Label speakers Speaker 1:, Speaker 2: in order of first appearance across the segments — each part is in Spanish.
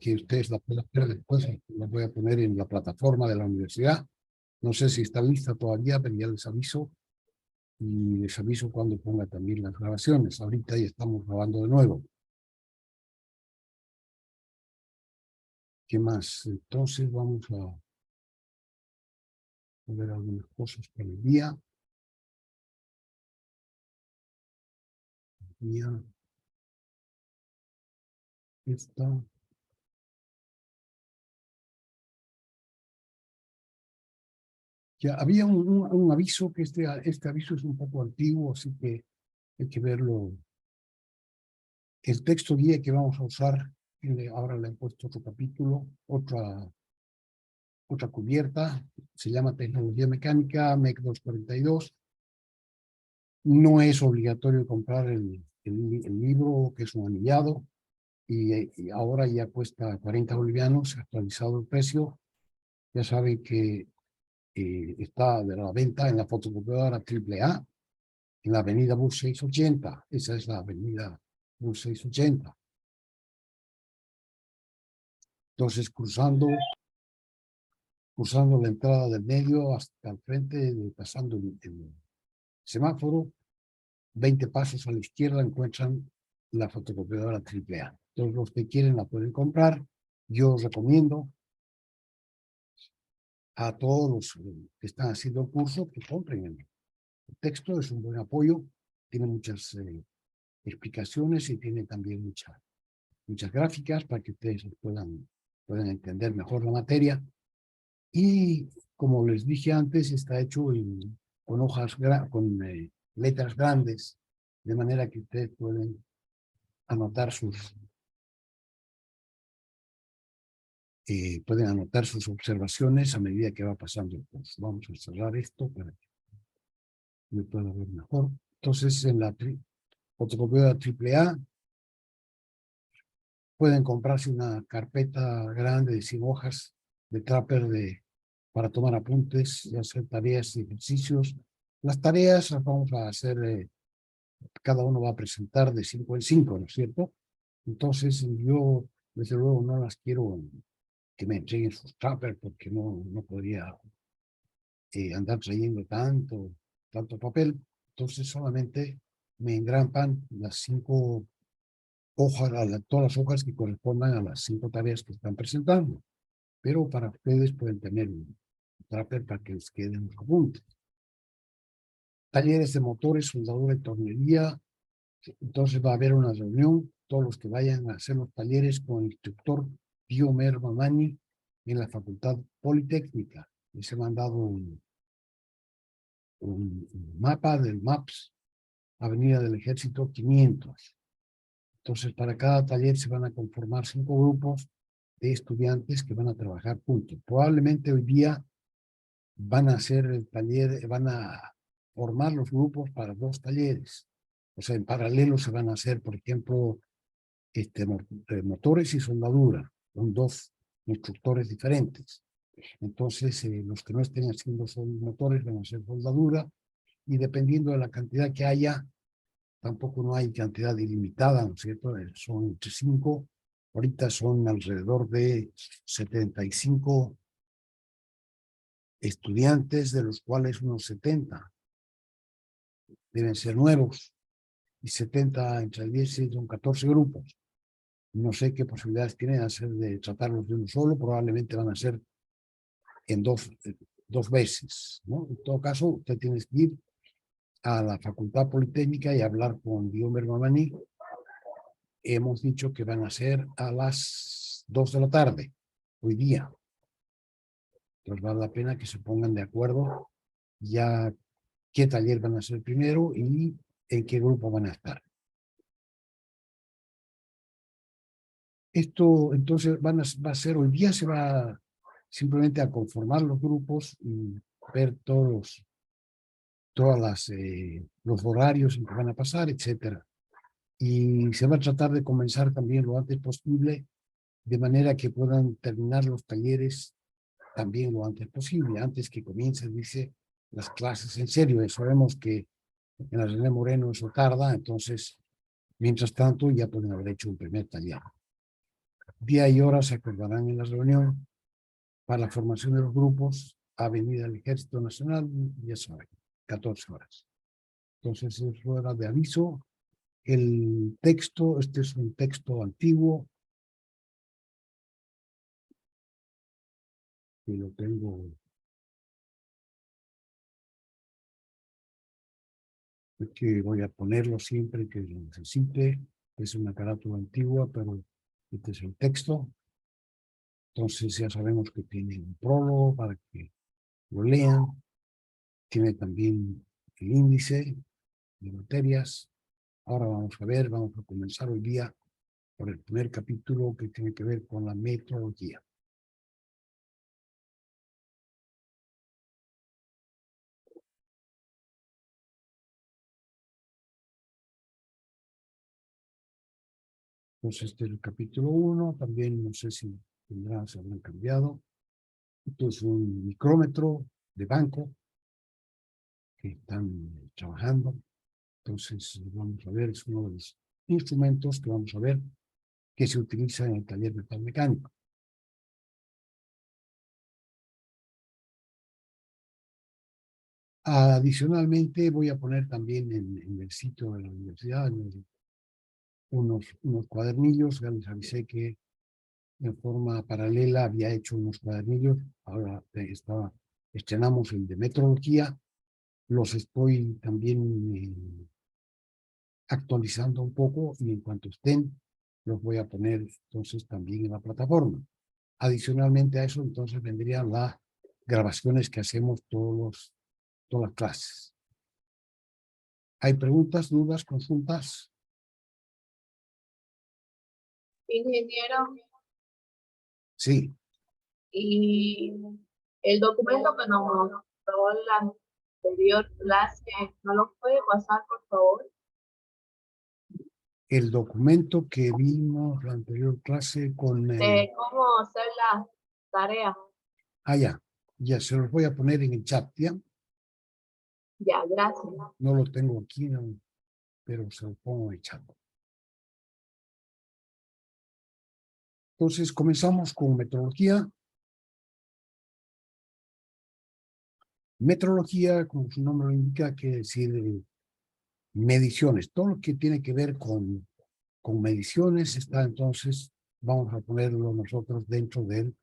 Speaker 1: que ustedes la puedan ver después. La voy a poner en la plataforma de la universidad. No sé si está lista todavía, pero ya les aviso. Y les aviso cuando ponga también las grabaciones. Ahorita ya estamos grabando de nuevo. ¿Qué más? Entonces vamos a ver algunas cosas para el día. Esta. Ya había un aviso, que este aviso es un poco antiguo, así que hay que verlo. El texto guía que vamos a usar, ahora le he puesto otro capítulo, otra cubierta, se llama Tecnología Mecánica, MEC 242. No es obligatorio comprar el libro, que es un anillado, y ahora ya cuesta 40 bolivianos, actualizado el precio. Ya saben que está de la venta en la fotocopiadora AAA, en la avenida Bus 680. Esa es la avenida Bus 680. Entonces, cruzando la entrada del medio hasta el frente, pasando el semáforo, 20 pasos a la izquierda encuentran la fotocopiadora AAA. Entonces, los que quieren la pueden comprar. Yo recomiendo a todos los que están haciendo el curso que compren el texto. Es un buen apoyo, tiene muchas explicaciones y tiene también muchas gráficas para que ustedes puedan entender mejor la materia. Y como les dije antes, está hecho con hojas, con letras grandes, de manera que ustedes pueden anotar sus observaciones a medida que va pasando el curso. Vamos a cerrar esto para que me pueda ver mejor. Entonces, en la fotocopiadora AAA pueden comprarse una carpeta grande de 100 hojas de Trapper para tomar apuntes y hacer tareas y ejercicios. Las tareas las vamos a hacer, cada uno va a presentar de 5 en 5, ¿no es cierto? Entonces, yo, desde luego, no las quiero que me entreguen sus Trapper, porque no podría andar trayendo tanto papel. Entonces, solamente me engrampan las 5 hojas, todas las hojas que correspondan a las 5 tareas que están presentando. Pero para ustedes pueden tener un Trapper para que les queden los apuntes. Talleres de motores, soldadura y tornería. Entonces va a haber una reunión, todos los que vayan a hacer los talleres con el instructor Diomer Mamani en la Facultad Politécnica. Les he mandado un mapa del MAPS, Avenida del Ejército 500. Entonces, para cada taller se van a conformar 5 grupos de estudiantes que van a trabajar juntos. Probablemente hoy día van a hacer el taller, van a formar los grupos para 2 talleres. O sea, en paralelo se van a hacer, por ejemplo, motores y soldadura, con 2 instructores diferentes. Entonces, los que no estén haciendo motores van a hacer soldadura, y dependiendo de la cantidad que haya, tampoco no hay cantidad ilimitada, ¿no es cierto? Son entre 5, ahorita son alrededor de 75 estudiantes, de los cuales unos 70 deben ser nuevos, y 70 entre 10 son 14 grupos. No sé qué posibilidades tienen de tratarlos de uno solo, probablemente van a ser en dos veces, ¿no? En todo caso, usted tiene que ir a la Facultad Politécnica y hablar con Diomer Mamani. Hemos dicho que van a ser a las 2 de la tarde, hoy día. Entonces vale la pena que se pongan de acuerdo ya qué taller van a hacer primero y en qué grupo van a estar. Esto entonces va a ser, hoy día se va simplemente a conformar los grupos y ver todos los horarios en que van a pasar, etcétera. Y se va a tratar de comenzar también lo antes posible, de manera que puedan terminar los talleres también lo antes posible, antes que comiencen, dice, las clases en serio. Sabemos que en la René Moreno eso tarda, entonces, mientras tanto, ya pueden haber hecho un primer taller. Día y hora se acordarán en la reunión para la formación de los grupos. Avenida del Ejército Nacional, ya saben, 14 horas. Entonces, es hora de aviso. El texto, este es un texto antiguo, que lo tengo, que voy a ponerlo siempre que lo necesite. Es una carátula antigua, pero este es el texto. Entonces ya sabemos que tiene un prólogo para que lo lean. Tiene también el índice de materias. Ahora vamos a comenzar hoy día por el primer capítulo que tiene que ver con la metodología. Entonces, este es el capítulo 1. También no sé si se habrán cambiado. Esto es un micrómetro de banco que están trabajando. Entonces, vamos a ver, es uno de los instrumentos que vamos a ver que se utiliza en el taller metalmecánico. Adicionalmente, voy a poner también en el sitio de la universidad unos cuadernillos. Ya les avisé que en forma paralela había hecho unos cuadernillos. Ahora estrenamos el de metrología. Los estoy también actualizando un poco y en cuanto estén, los voy a poner entonces también en la plataforma. Adicionalmente a eso, entonces vendrían las grabaciones que hacemos todas las clases. ¿Hay preguntas, dudas, consultas?
Speaker 2: Ingeniero,
Speaker 1: Sí,
Speaker 2: y el documento que nos mostró en la anterior clase, ¿no lo puede pasar, por favor?
Speaker 1: el documento que vimos la anterior clase con...
Speaker 2: De cómo hacer las tareas.
Speaker 1: Ya se los voy a poner en el chat, ¿ya?
Speaker 2: Ya, gracias.
Speaker 1: No lo tengo aquí, no, pero se lo pongo en el chat. Entonces, comenzamos con metrología. Metrología, como su nombre lo indica, quiere decir mediciones. Todo lo que tiene que ver con mediciones está entonces, vamos a ponerlo nosotros dentro del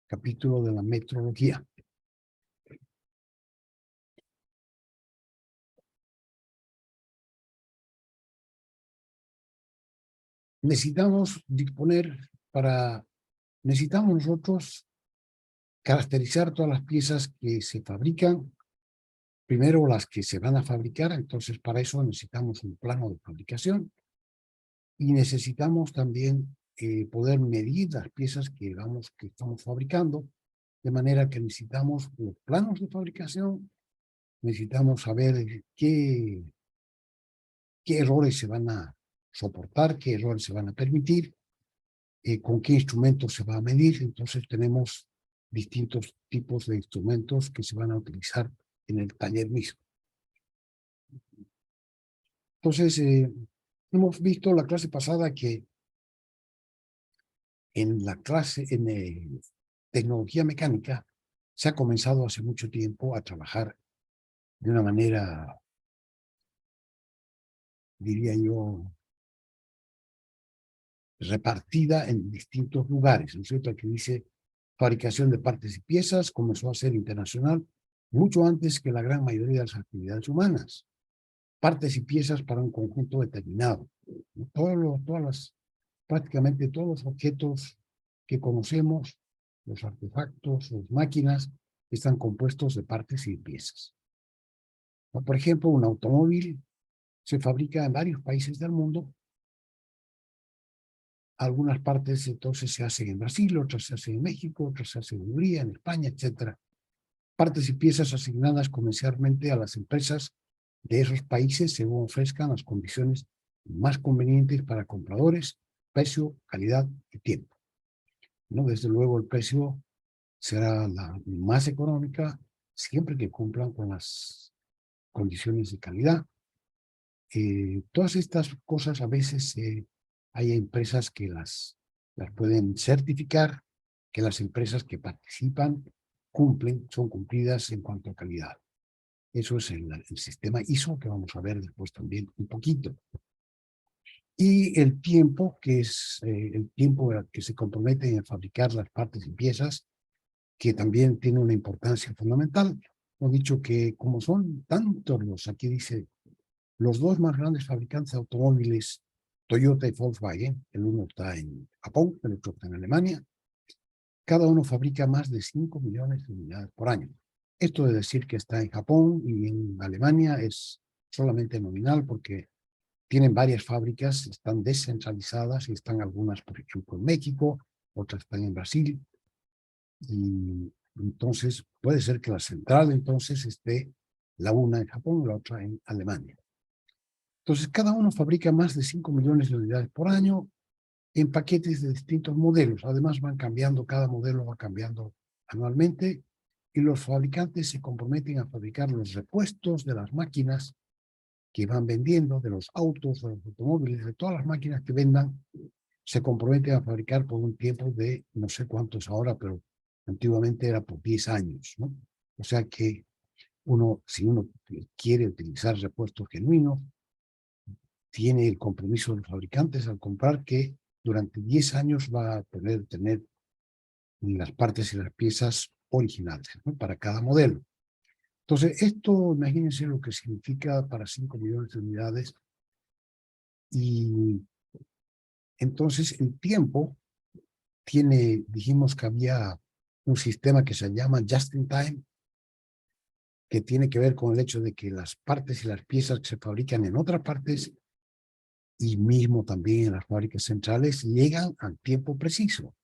Speaker 1: capítulo de la metrología. Necesitamos nosotros caracterizar todas las piezas que se fabrican, primero las que se van a fabricar. Entonces para eso necesitamos un plano de fabricación y necesitamos también poder medir las piezas que estamos fabricando, de manera que necesitamos los planos de fabricación, necesitamos saber qué errores se van a soportar, qué errores se van a permitir, con qué instrumentos se va a medir. Entonces tenemos distintos tipos de instrumentos que se van a utilizar en el taller mismo. Entonces, hemos visto la clase pasada que en la clase, tecnología mecánica, se ha comenzado hace mucho tiempo a trabajar de una manera, diría yo, repartida en distintos lugares, ¿no es cierto? Aquí dice fabricación de partes y piezas, comenzó a ser internacional mucho antes que la gran mayoría de las actividades humanas. Partes y piezas para un conjunto determinado. Prácticamente todos los objetos que conocemos, los artefactos, las máquinas, están compuestos de partes y piezas. Por ejemplo, un automóvil se fabrica en varios países del mundo. Algunas partes entonces se hacen en Brasil, otras se hacen en México, otras se hacen en Hungría, en España, etc. Partes y piezas asignadas comercialmente a las empresas de esos países según ofrezcan las condiciones más convenientes para compradores, precio, calidad y tiempo. ¿No? Desde luego el precio será la más económica siempre que cumplan con las condiciones de calidad. Todas estas cosas a veces hay empresas que las las pueden certificar, que las empresas que participan son cumplidas en cuanto a calidad. Eso es el sistema ISO, que vamos a ver después también un poquito. Y el tiempo, que es el tiempo que se comprometen a fabricar las partes y piezas, que también tiene una importancia fundamental. Hemos dicho que como son tantos aquí dice, los dos más grandes fabricantes de automóviles, Toyota y Volkswagen, el uno está en Japón, el otro está en Alemania, cada uno fabrica más de 5 millones de unidades por año. Esto de decir que está en Japón y en Alemania es solamente nominal porque tienen varias fábricas, están descentralizadas y están algunas, por ejemplo, en México, otras están en Brasil. Y entonces puede ser que la central entonces esté la una en Japón y la otra en Alemania. Entonces cada uno fabrica más de 5 millones de unidades por año en paquetes de distintos modelos. Además van cambiando, cada modelo va cambiando anualmente y los fabricantes se comprometen a fabricar los repuestos de las máquinas que van vendiendo, de los autos, de los automóviles, de todas las máquinas que vendan, se comprometen a fabricar por un tiempo de no sé cuántos ahora, pero antiguamente era por 10 años, ¿no? O sea que si uno quiere utilizar repuestos genuinos, tiene el compromiso de los fabricantes al comprar que durante 10 años va a poder tener las partes y las piezas originales, ¿no? Para cada modelo. Entonces, esto, imagínense lo que significa para 5 millones de unidades. Y entonces el tiempo dijimos que había un sistema que se llama Just in Time, que tiene que ver con el hecho de que las partes y las piezas que se fabrican en otras partes y mismo también en las fábricas centrales llegan al tiempo preciso.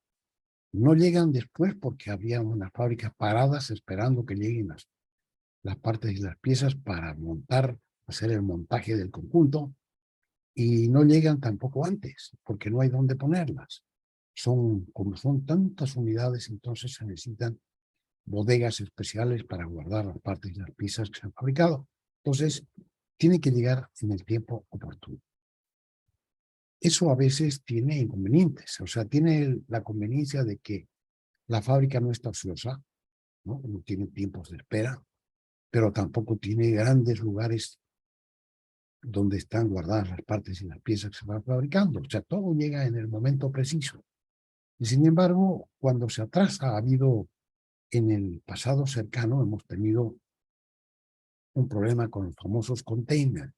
Speaker 1: No llegan después porque había unas fábricas paradas esperando que lleguen las partes y las piezas para hacer el montaje del conjunto, y no llegan tampoco antes porque no hay dónde ponerlas. Como son tantas unidades, entonces se necesitan bodegas especiales para guardar las partes y las piezas que se han fabricado. Entonces, tiene que llegar en el tiempo oportuno. Eso a veces tiene inconvenientes, o sea, tiene la conveniencia de que la fábrica no está ociosa, no tiene tiempos de espera, pero tampoco tiene grandes lugares donde están guardadas las partes y las piezas que se van fabricando. O sea, todo llega en el momento preciso. Y sin embargo, cuando se atrasa, ha habido en el pasado cercano, hemos tenido un problema con los famosos containers,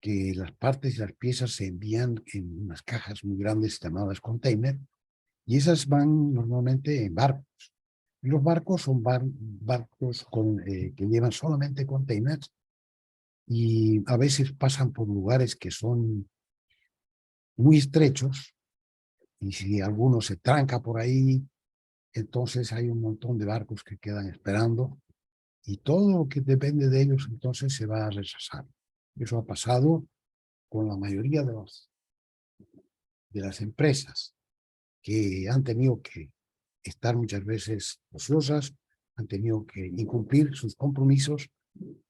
Speaker 1: que las partes y las piezas se envían en unas cajas muy grandes llamadas container, y esas van normalmente en barcos. Y los barcos son barcos que llevan solamente containers, y a veces pasan por lugares que son muy estrechos, y si alguno se tranca por ahí, entonces hay un montón de barcos que quedan esperando, y todo lo que depende de ellos entonces se va a retrasar. Eso ha pasado con la mayoría de las empresas que han tenido que estar muchas veces ociosas, han tenido que incumplir sus compromisos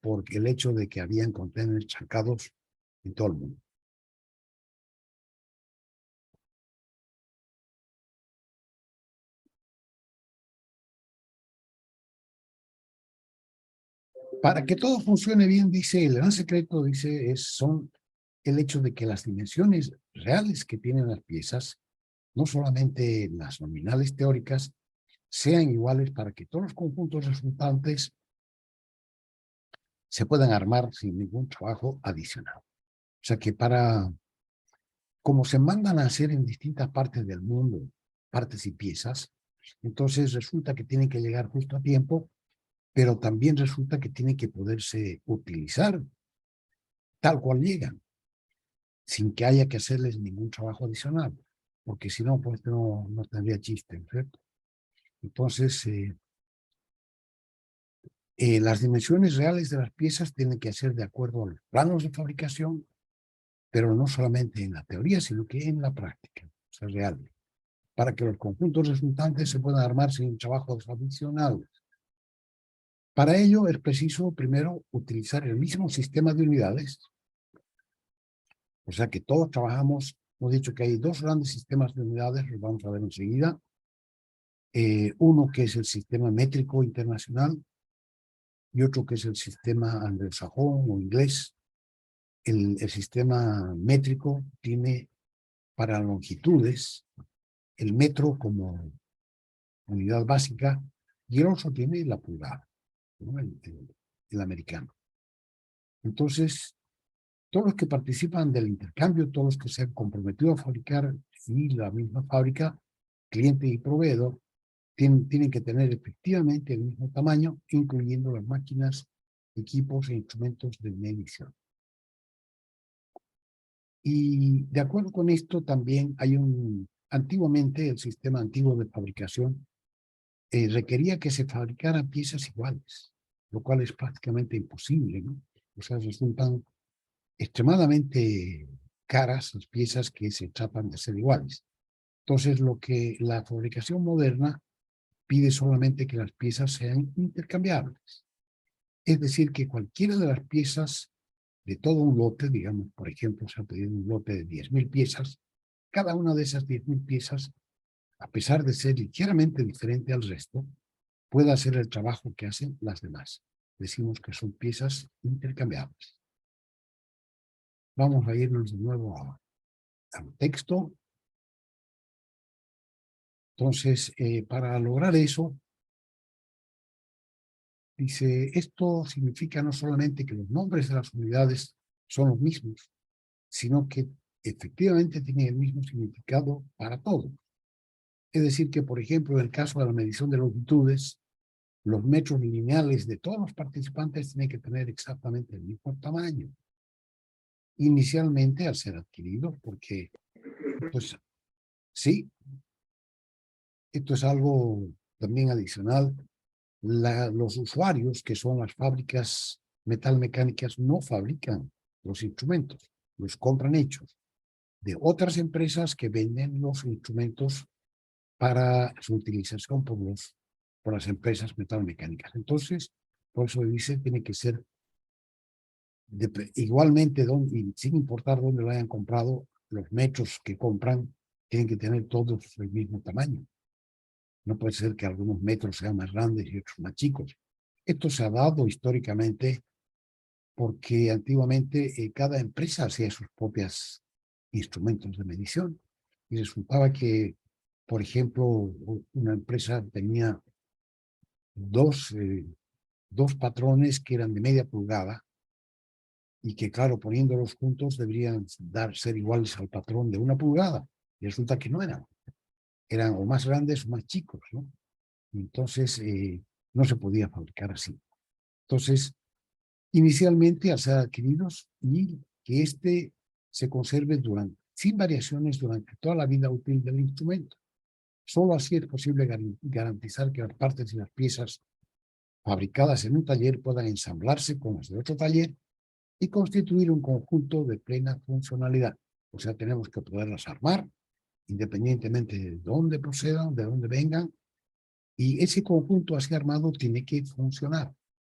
Speaker 1: por el hecho de que habían contenedores chancados en todo el mundo. Para que todo funcione bien, dice, el gran secreto, dice, son el hecho de que las dimensiones reales que tienen las piezas, no solamente las nominales teóricas, sean iguales para que todos los conjuntos resultantes se puedan armar sin ningún trabajo adicional. O sea que como se mandan a hacer en distintas partes del mundo, partes y piezas, entonces resulta que tienen que llegar justo a tiempo, pero también resulta que tienen que poderse utilizar tal cual llegan, sin que haya que hacerles ningún trabajo adicional, porque si no, pues no tendría chiste, ¿cierto? Entonces, las dimensiones reales de las piezas tienen que ser de acuerdo a los planos de fabricación, pero no solamente en la teoría, sino que en la práctica, o sea, real, para que los conjuntos resultantes se puedan armar sin trabajos adicionales. Para ello es preciso, primero, utilizar el mismo sistema de unidades, o sea que todos trabajamos Hemos dicho que hay dos grandes sistemas de unidades, los vamos a ver enseguida. Uno que es el sistema métrico internacional y otro que es el sistema anglosajón o inglés. El sistema métrico tiene para longitudes el metro como unidad básica y el otro tiene la pulgada, ¿no? El americano. Entonces, todos los que participan del intercambio, todos los que se han comprometido a fabricar y la misma fábrica, cliente y proveedor, tienen que tener efectivamente el mismo tamaño, incluyendo las máquinas, equipos e instrumentos de medición. Y de acuerdo con esto también hay antiguamente el sistema antiguo de fabricación requería que se fabricaran piezas iguales, lo cual es prácticamente imposible, ¿no? O sea, resultan extremadamente caras las piezas que se tratan de ser iguales. Entonces, lo que la fabricación moderna pide solamente que las piezas sean intercambiables. Es decir, que cualquiera de las piezas de todo un lote, digamos, por ejemplo, se ha pedido un lote de 10.000 piezas, cada una de esas 10.000 piezas, a pesar de ser ligeramente diferente al resto, puede hacer el trabajo que hacen las demás. Decimos que son piezas intercambiables. Vamos a irnos de nuevo al texto. Entonces, para lograr eso, dice, esto significa no solamente que los nombres de las unidades son los mismos, sino que efectivamente tienen el mismo significado para todos. Es decir, que, por ejemplo, en el caso de la medición de longitudes, los metros lineales de todos los participantes tienen que tener exactamente el mismo tamaño. Inicialmente, al ser adquiridos, porque, pues, sí, esto es algo también adicional. Los usuarios, que son las fábricas metalmecánicas, no fabrican los instrumentos, los compran hechos de otras empresas que venden los instrumentos para su utilización por las empresas metalmecánicas. Entonces, por eso dice, tiene que ser igualmente, y sin importar dónde lo hayan comprado, los metros que compran tienen que tener todos el mismo tamaño. No puede ser que algunos metros sean más grandes y otros más chicos. Esto se ha dado históricamente porque antiguamente cada empresa hacía sus propios instrumentos de medición y resultaba que, por ejemplo, una empresa tenía dos patrones que eran de media pulgada y que, claro, poniéndolos juntos deberían ser iguales al patrón de 1 pulgada. Y resulta que no eran o más grandes o más chicos, ¿no? Entonces, no se podía fabricar así. Entonces, inicialmente al ser adquiridos y que éste se conserve sin variaciones durante toda la vida útil del instrumento. Solo así es posible garantizar que las partes y las piezas fabricadas en un taller puedan ensamblarse con las de otro taller y constituir un conjunto de plena funcionalidad. O sea, tenemos que poderlas armar, independientemente de dónde procedan, de dónde vengan, y ese conjunto así armado tiene que funcionar.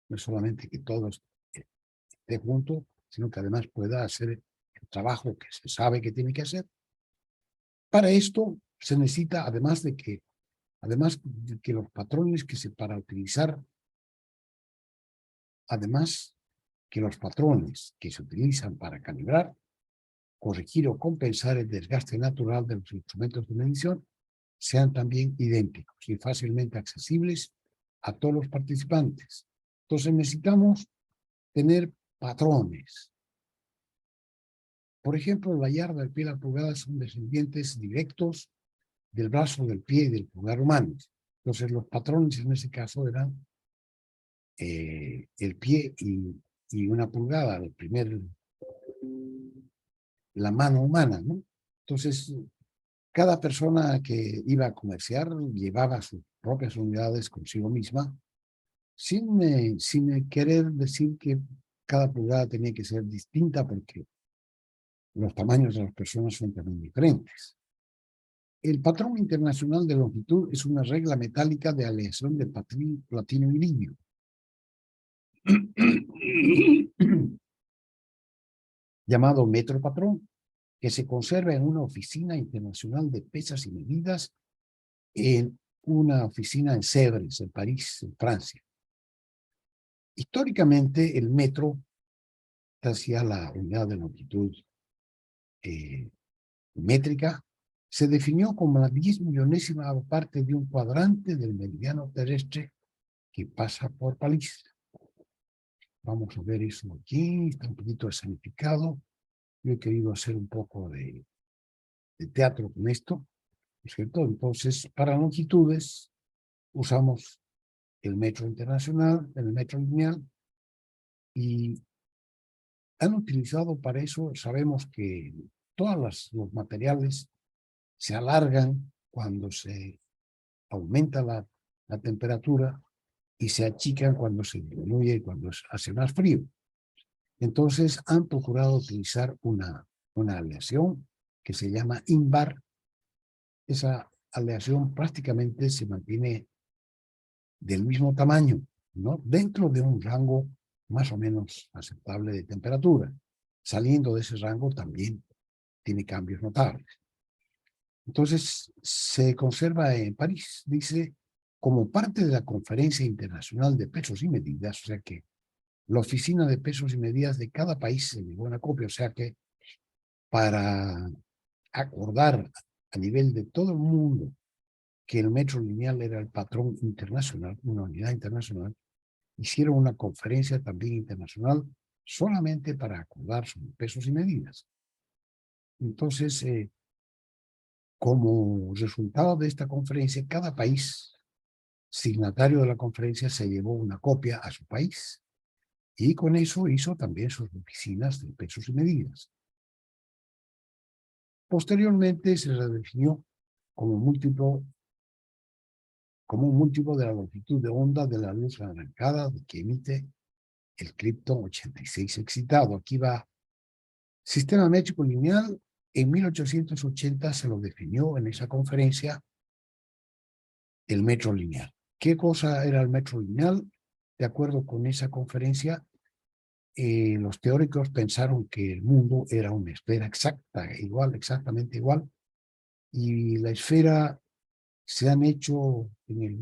Speaker 1: No es solamente que todos esté junto, sino que además pueda hacer el trabajo que se sabe que tiene que hacer. Para esto se necesita, además de que los patrones para utilizar, además que los patrones que se utilizan para calibrar, corregir o compensar el desgaste natural de los instrumentos de medición, sean también idénticos y fácilmente accesibles a todos los participantes. Entonces necesitamos tener patrones. Por ejemplo, la yarda, el pie y la pulgada son descendientes directos del brazo, del pie y del pulgar humanos. Entonces los patrones en ese caso eran el pie y 1 pulgada, la mano humana, ¿no? Entonces, cada persona que iba a comerciar llevaba sus propias unidades consigo misma, sin querer decir que cada pulgada tenía que ser distinta, porque los tamaños de las personas son también diferentes. El patrón internacional de longitud es una regla metálica de aleación de platino y iridio. Llamado metro patrón, que se conserva en una oficina internacional de pesas y medidas, en una oficina en Sèvres, en París, en Francia. Históricamente, el metro hacia la unidad de longitud métrica se definió como la 10.000.000ª parte de un cuadrante del meridiano terrestre que pasa por París. Vamos a ver eso aquí, está un poquito escenificado. Yo he querido hacer un poco de teatro con esto, ¿no es cierto? Entonces, para longitudes usamos el metro internacional, el metro lineal, y han utilizado para eso, sabemos que todos los materiales se alargan cuando se aumenta la temperatura y se achican cuando se disminuye, cuando hace más frío. Entonces han procurado utilizar una aleación que se llama INVAR. Esa aleación prácticamente se mantiene del mismo tamaño, ¿no? Dentro de un rango más o menos aceptable de temperatura. Saliendo de ese rango también tiene cambios notables. Entonces, se conserva en París, dice, como parte de la Conferencia Internacional de Pesos y Medidas, o sea que la oficina de pesos y medidas de cada país se llevó una copia, o sea que para acordar a nivel de todo el mundo que el metro lineal era el patrón internacional, una unidad internacional, hicieron una conferencia también internacional solamente para acordar sobre pesos y medidas. Entonces, como resultado de esta conferencia, cada país signatario de la conferencia se llevó una copia a su país y con eso hizo también sus oficinas de pesos y medidas. Posteriormente se redefinió como un múltiplo de la longitud de onda de la luz arrancada que emite el Krypton 86 excitado. Aquí va sistema métrico lineal. En 1880 se lo definió en esa conferencia el metro lineal. ¿Qué cosa era el metro lineal? De acuerdo con esa conferencia, los teóricos pensaron que el mundo era una esfera exacta, igual, exactamente igual, y la esfera el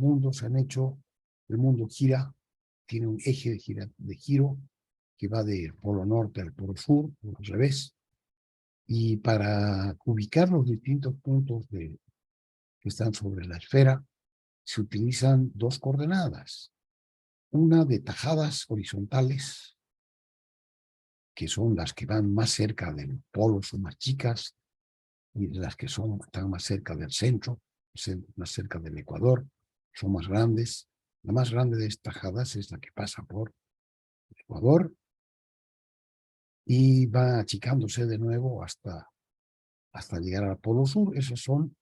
Speaker 1: mundo gira, tiene un eje de giro que va del polo norte al polo sur, o al revés, y para ubicar los distintos puntos que están sobre la esfera, se utilizan dos coordenadas, una de tajadas horizontales, que son las que van más cerca del polo, son más chicas, y las que están más cerca del centro, más cerca del ecuador, son más grandes. La más grande de estas tajadas es la que pasa por el Ecuador y va achicándose de nuevo hasta llegar al polo sur. Esos son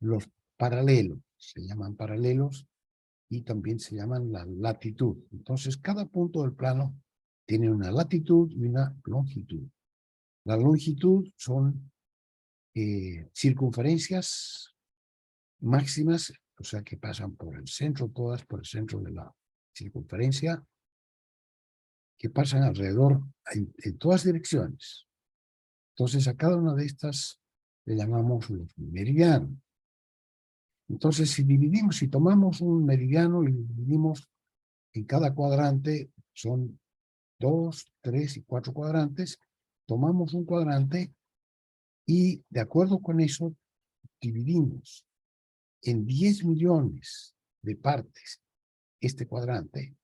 Speaker 1: los paralelos, se llaman paralelos y también se llaman la latitud. Entonces, cada punto del plano tiene una latitud y una longitud. La longitud son circunferencias máximas, o sea que pasan por el centro, todas por el centro de la circunferencia, que pasan alrededor en todas direcciones. Entonces a cada una de estas le llamamos los meridianos. Entonces si tomamos un meridiano y lo dividimos en cada cuadrante, son 2, 3 y 4 cuadrantes, tomamos un cuadrante y de acuerdo con eso dividimos en 10 millones de partes este cuadrante.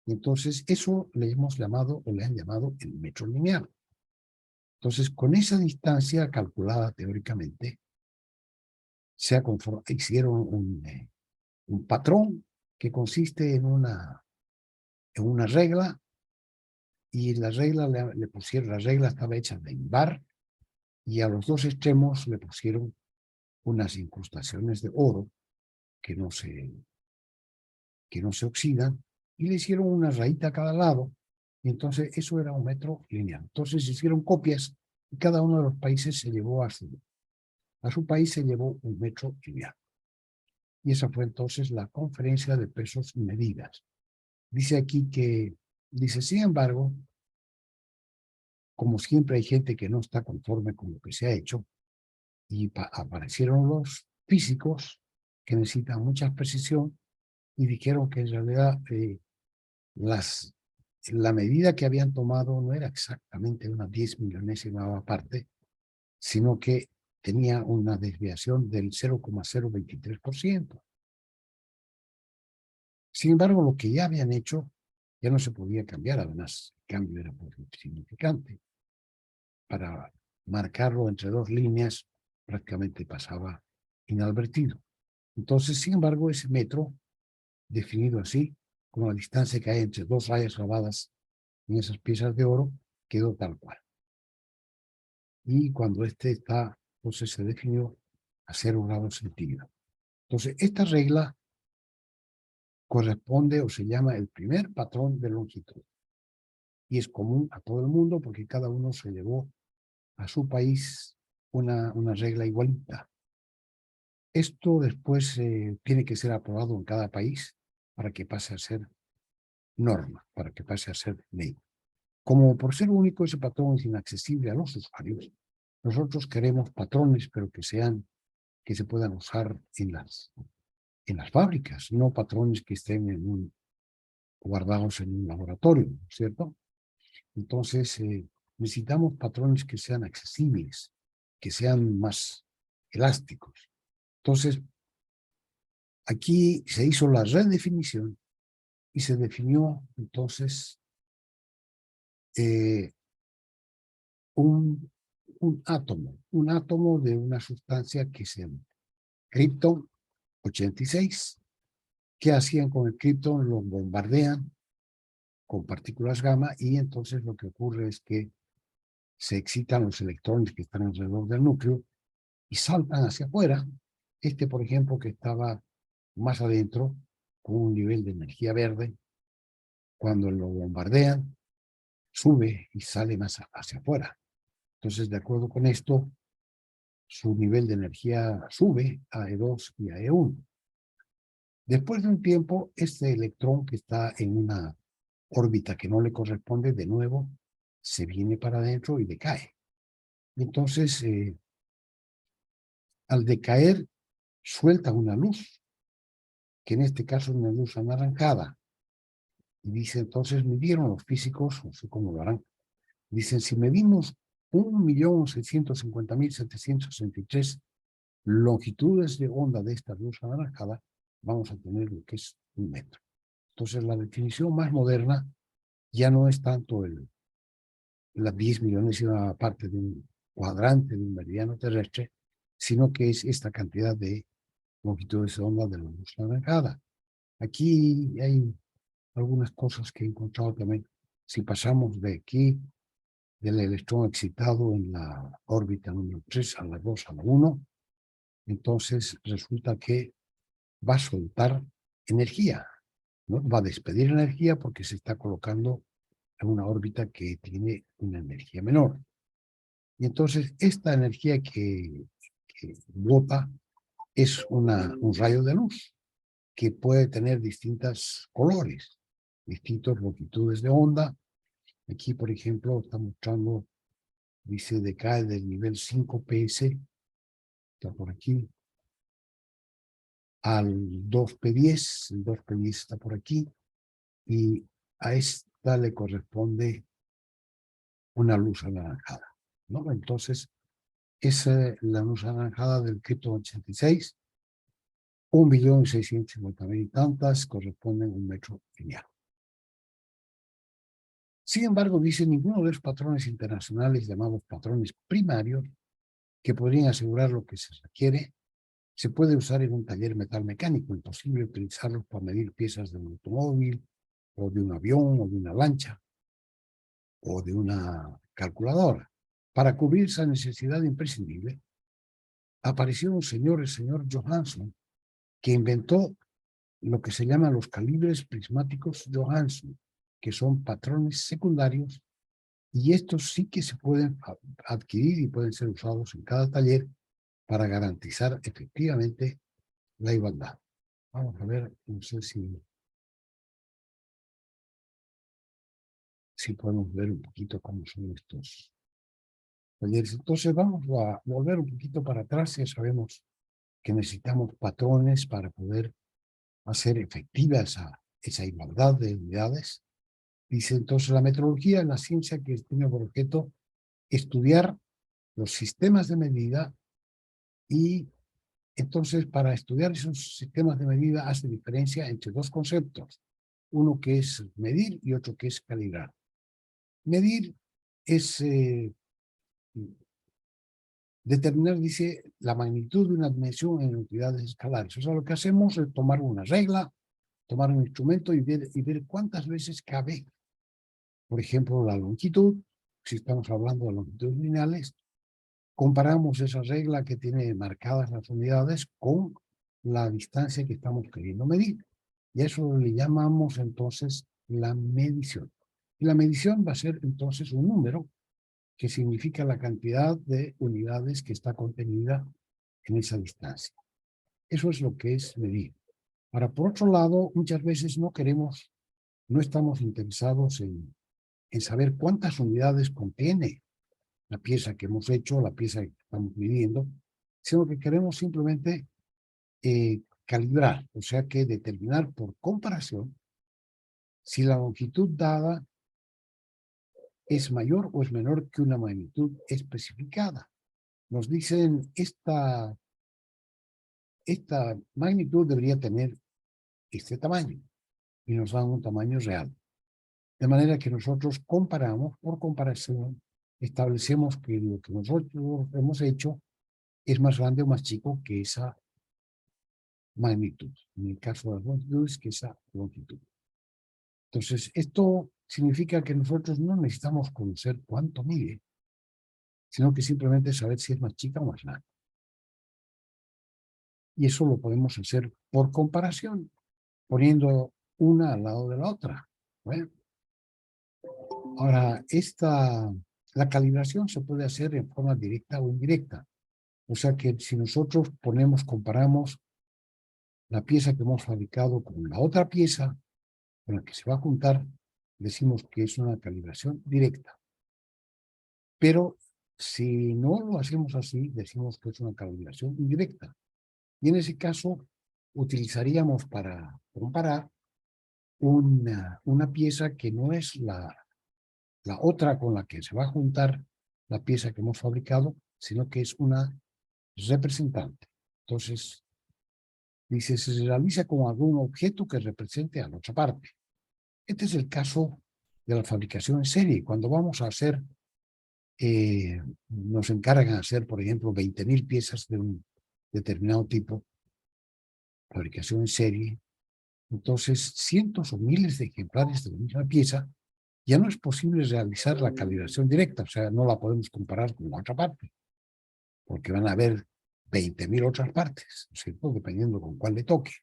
Speaker 1: Entonces, eso le hemos llamado, o le han llamado el metro lineal. Entonces, con esa distancia calculada teóricamente, hicieron un patrón que consiste en una regla, y la regla la regla estaba hecha de INVAR, y a los dos extremos le pusieron unas incrustaciones de oro que no se oxidan, y le hicieron una rayita a cada lado, y entonces eso era un metro lineal. Entonces hicieron copias, y cada uno de los países se llevó a su país se llevó un metro lineal. Y esa fue entonces la conferencia de pesos y medidas. Dice aquí que, sin embargo, como siempre hay gente que no está conforme con lo que se ha hecho, y aparecieron los físicos que necesitan mucha precisión y dijeron que en realidad la medida que habían tomado no era exactamente una 10 millonesima parte, sino que tenía una desviación del 0,023%. Sin embargo, lo que ya habían hecho ya no se podía cambiar, además el cambio era muy significante. Para marcarlo entre dos líneas prácticamente pasaba inadvertido. Entonces, sin embargo, ese metro, definido así, como la distancia que hay entre dos rayas grabadas en esas piezas de oro, quedó tal cual. Y cuando este está, entonces se definió a 0 grados centígrados. Entonces, esta regla corresponde o se llama el primer patrón de longitud. Y es común a todo el mundo porque cada uno se llevó a su país una regla igualita. Esto después tiene que ser aprobado en cada país para que pase a ser norma, para que pase a ser ley. Como por ser único ese patrón es inaccesible a los usuarios, nosotros queremos patrones, pero que se puedan usar en las fábricas, no patrones que estén guardados en un laboratorio, ¿cierto? Entonces, necesitamos patrones que sean accesibles, que sean más elásticos. Entonces, aquí se hizo la redefinición y se definió, entonces, un átomo de una sustancia que se llama Krypton 86. ¿Qué hacían con el Krypton? Lo bombardean con partículas gamma y entonces lo que ocurre es que se excitan los electrones que están alrededor del núcleo y saltan hacia afuera. Por ejemplo, que estaba más adentro, con un nivel de energía verde, cuando lo bombardean, sube y sale más hacia afuera. Entonces, de acuerdo con esto, su nivel de energía sube a E2 y a E1. Después de un tiempo, este electrón que está en una órbita que no le corresponde, de nuevo, se viene para adentro y decae. Entonces, al decaer, suelta una luz, que en este caso es una luz anaranjada. Y dice, entonces midieron los físicos, no sé cómo lo harán, dicen, si medimos 1.650.763 longitudes de onda de esta luz anaranjada, vamos a tener lo que es 1 metro. Entonces, la definición más moderna ya no es tanto la 10 millonesima parte de un cuadrante de un meridiano terrestre, sino que es esta cantidad de longitudes de onda de la luz anaranjada. Aquí hay algunas cosas que he encontrado también. Si pasamos de aquí, del electrón excitado en la órbita número 3 a la 2 a la 1, entonces resulta que va a soltar energía, ¿no? Va a despedir energía porque se está colocando en una órbita que tiene una energía menor. Y entonces esta energía que bota es un rayo de luz que puede tener distintos colores, distintas longitudes de onda. Aquí, por ejemplo, está mostrando, dice, decae del nivel 5ps, está por aquí, al 2p10, el 2p10 está por aquí, y a esta le corresponde una luz anaranjada, ¿no? Entonces, esa la luz anaranjada del Krypton 86, 1.650.000 y tantas, corresponden a 1 metro lineal. Sin embargo, dice, ninguno de los patrones internacionales llamados patrones primarios, que podrían asegurar lo que se requiere, se puede usar en un taller metalmecánico. Imposible utilizarlos para medir piezas de un automóvil, o de un avión, o de una lancha, o de una calculadora. Para cubrir esa necesidad imprescindible, apareció un señor, el señor Johansson, que inventó lo que se llaman los calibres prismáticos Johansson, que son patrones secundarios, y estos sí que se pueden adquirir y pueden ser usados en cada taller para garantizar efectivamente la igualdad. Vamos a ver, no sé si si podemos ver un poquito cómo son estos talleres. Entonces vamos a volver un poquito para atrás. Ya sabemos que necesitamos patrones para poder hacer efectiva esa igualdad de unidades. Dice entonces la metodología es la ciencia que tiene por objeto estudiar los sistemas de medida y entonces para estudiar esos sistemas de medida hace diferencia entre dos conceptos. Uno que es medir y otro que es calibrar. Medir es determinar, dice, la magnitud de una dimensión en unidades escalares. O sea, lo que hacemos es tomar una regla, tomar un instrumento y ver cuántas veces cabe, por ejemplo, la longitud. Si estamos hablando de longitudes lineales, comparamos esa regla que tiene marcadas las unidades con la distancia que estamos queriendo medir. Y a eso le llamamos entonces la medición. Y la medición va a ser entonces un número que significa la cantidad de unidades que está contenida en esa distancia. Eso es lo que es medir. Ahora, por otro lado, muchas veces no estamos interesados en saber cuántas unidades contiene la pieza que hemos hecho, la pieza que estamos midiendo, sino que queremos simplemente calibrar, o sea que determinar por comparación si la longitud dada es mayor o es menor que una magnitud especificada. Nos dicen esta magnitud debería tener este tamaño y nos dan un tamaño real. De manera que nosotros comparamos, por comparación, establecemos que lo que nosotros hemos hecho es más grande o más chico que esa magnitud. En el caso de las longitudes, que esa longitud. Entonces, esto significa que nosotros no necesitamos conocer cuánto mide, sino que simplemente saber si es más chica o más grande. Y eso lo podemos hacer por comparación, poniendo una al lado de la otra. Bueno, ahora, la calibración se puede hacer en forma directa o indirecta. O sea que si nosotros comparamos la pieza que hemos fabricado con la otra pieza con la que se va a juntar, decimos que es una calibración directa. Pero si no lo hacemos así, decimos que es una calibración indirecta. Y en ese caso, utilizaríamos para comparar una pieza que no es la otra con la que se va a juntar la pieza que hemos fabricado, sino que es una representante. Entonces, dice, se realiza con algún objeto que represente a la otra parte. Este es el caso de la fabricación en serie. Cuando vamos a hacer, nos encargan hacer, por ejemplo, 20.000 piezas de un determinado tipo, fabricación en serie, entonces cientos o miles de ejemplares de la misma pieza, ya no es posible realizar la calibración directa, o sea, no la podemos comparar con la otra parte, porque van a haber 20.000 otras partes, ¿no es cierto? Dependiendo con cuál le toque,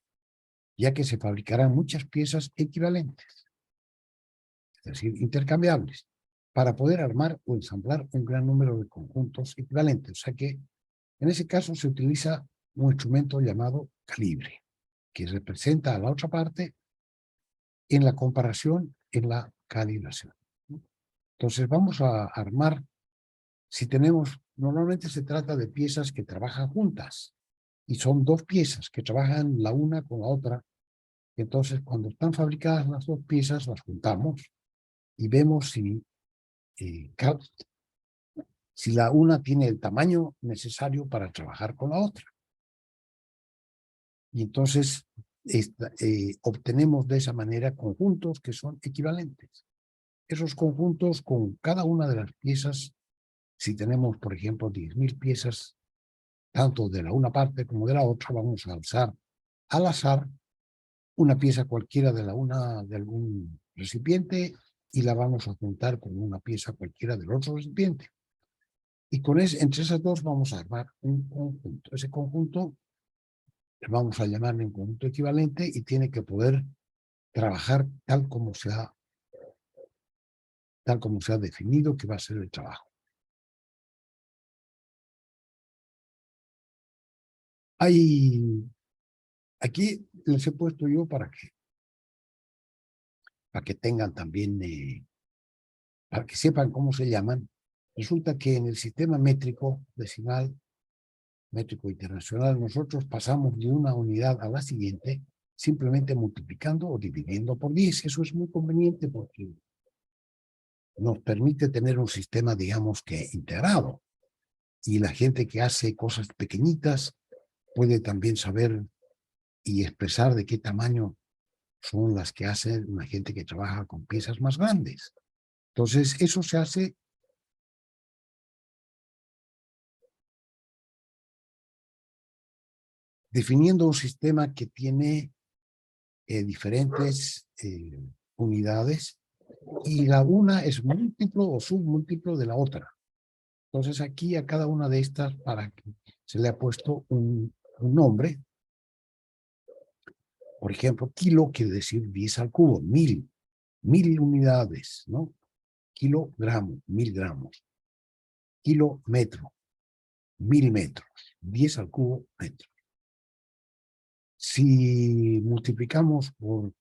Speaker 1: ya que se fabricarán muchas piezas equivalentes, es decir, intercambiables, para poder armar o ensamblar un gran número de conjuntos equivalentes. O sea que en ese caso se utiliza un instrumento llamado calibre, que representa a la otra parte en la comparación, en la calibración. Entonces vamos a armar, si tenemos, normalmente se trata de piezas que trabajan juntas, y son dos piezas que trabajan la una con la otra. Entonces cuando están fabricadas las dos piezas, las juntamos y vemos si la una tiene el tamaño necesario para trabajar con la otra. Y entonces obtenemos de esa manera conjuntos que son equivalentes. Esos conjuntos con cada una de las piezas, si tenemos, por ejemplo, 10.000 piezas, tanto de la una parte como de la otra, vamos a alzar al azar una pieza cualquiera de algún recipiente y la vamos a juntar con una pieza cualquiera del otro recipiente. Y entre esas dos vamos a armar un conjunto. Ese conjunto vamos a llamarle un conjunto equivalente y tiene que poder trabajar tal como se ha definido que va a ser el trabajo. Aquí les he puesto yo para que tengan también para que sepan cómo se llaman, resulta que en el sistema métrico decimal, métrico internacional, nosotros pasamos de una unidad a la siguiente simplemente multiplicando o dividiendo por 10. Eso es muy conveniente porque nos permite tener un sistema, digamos que integrado. Y la gente que hace cosas pequeñitas puede también saber y expresar de qué tamaño son las que hace una gente que trabaja con piezas más grandes. Entonces, eso se hace definiendo un sistema que tiene diferentes unidades y la una es múltiplo o submúltiplo de la otra. Entonces, aquí a cada una de estas para que se le ha puesto un nombre. Por ejemplo, kilo quiere decir 10 al cubo, 1000 unidades, ¿no? Kilogramo, 1000 gramos. Kilómetro, 1000 metros. 10 al cubo, metros. Si multiplicamos por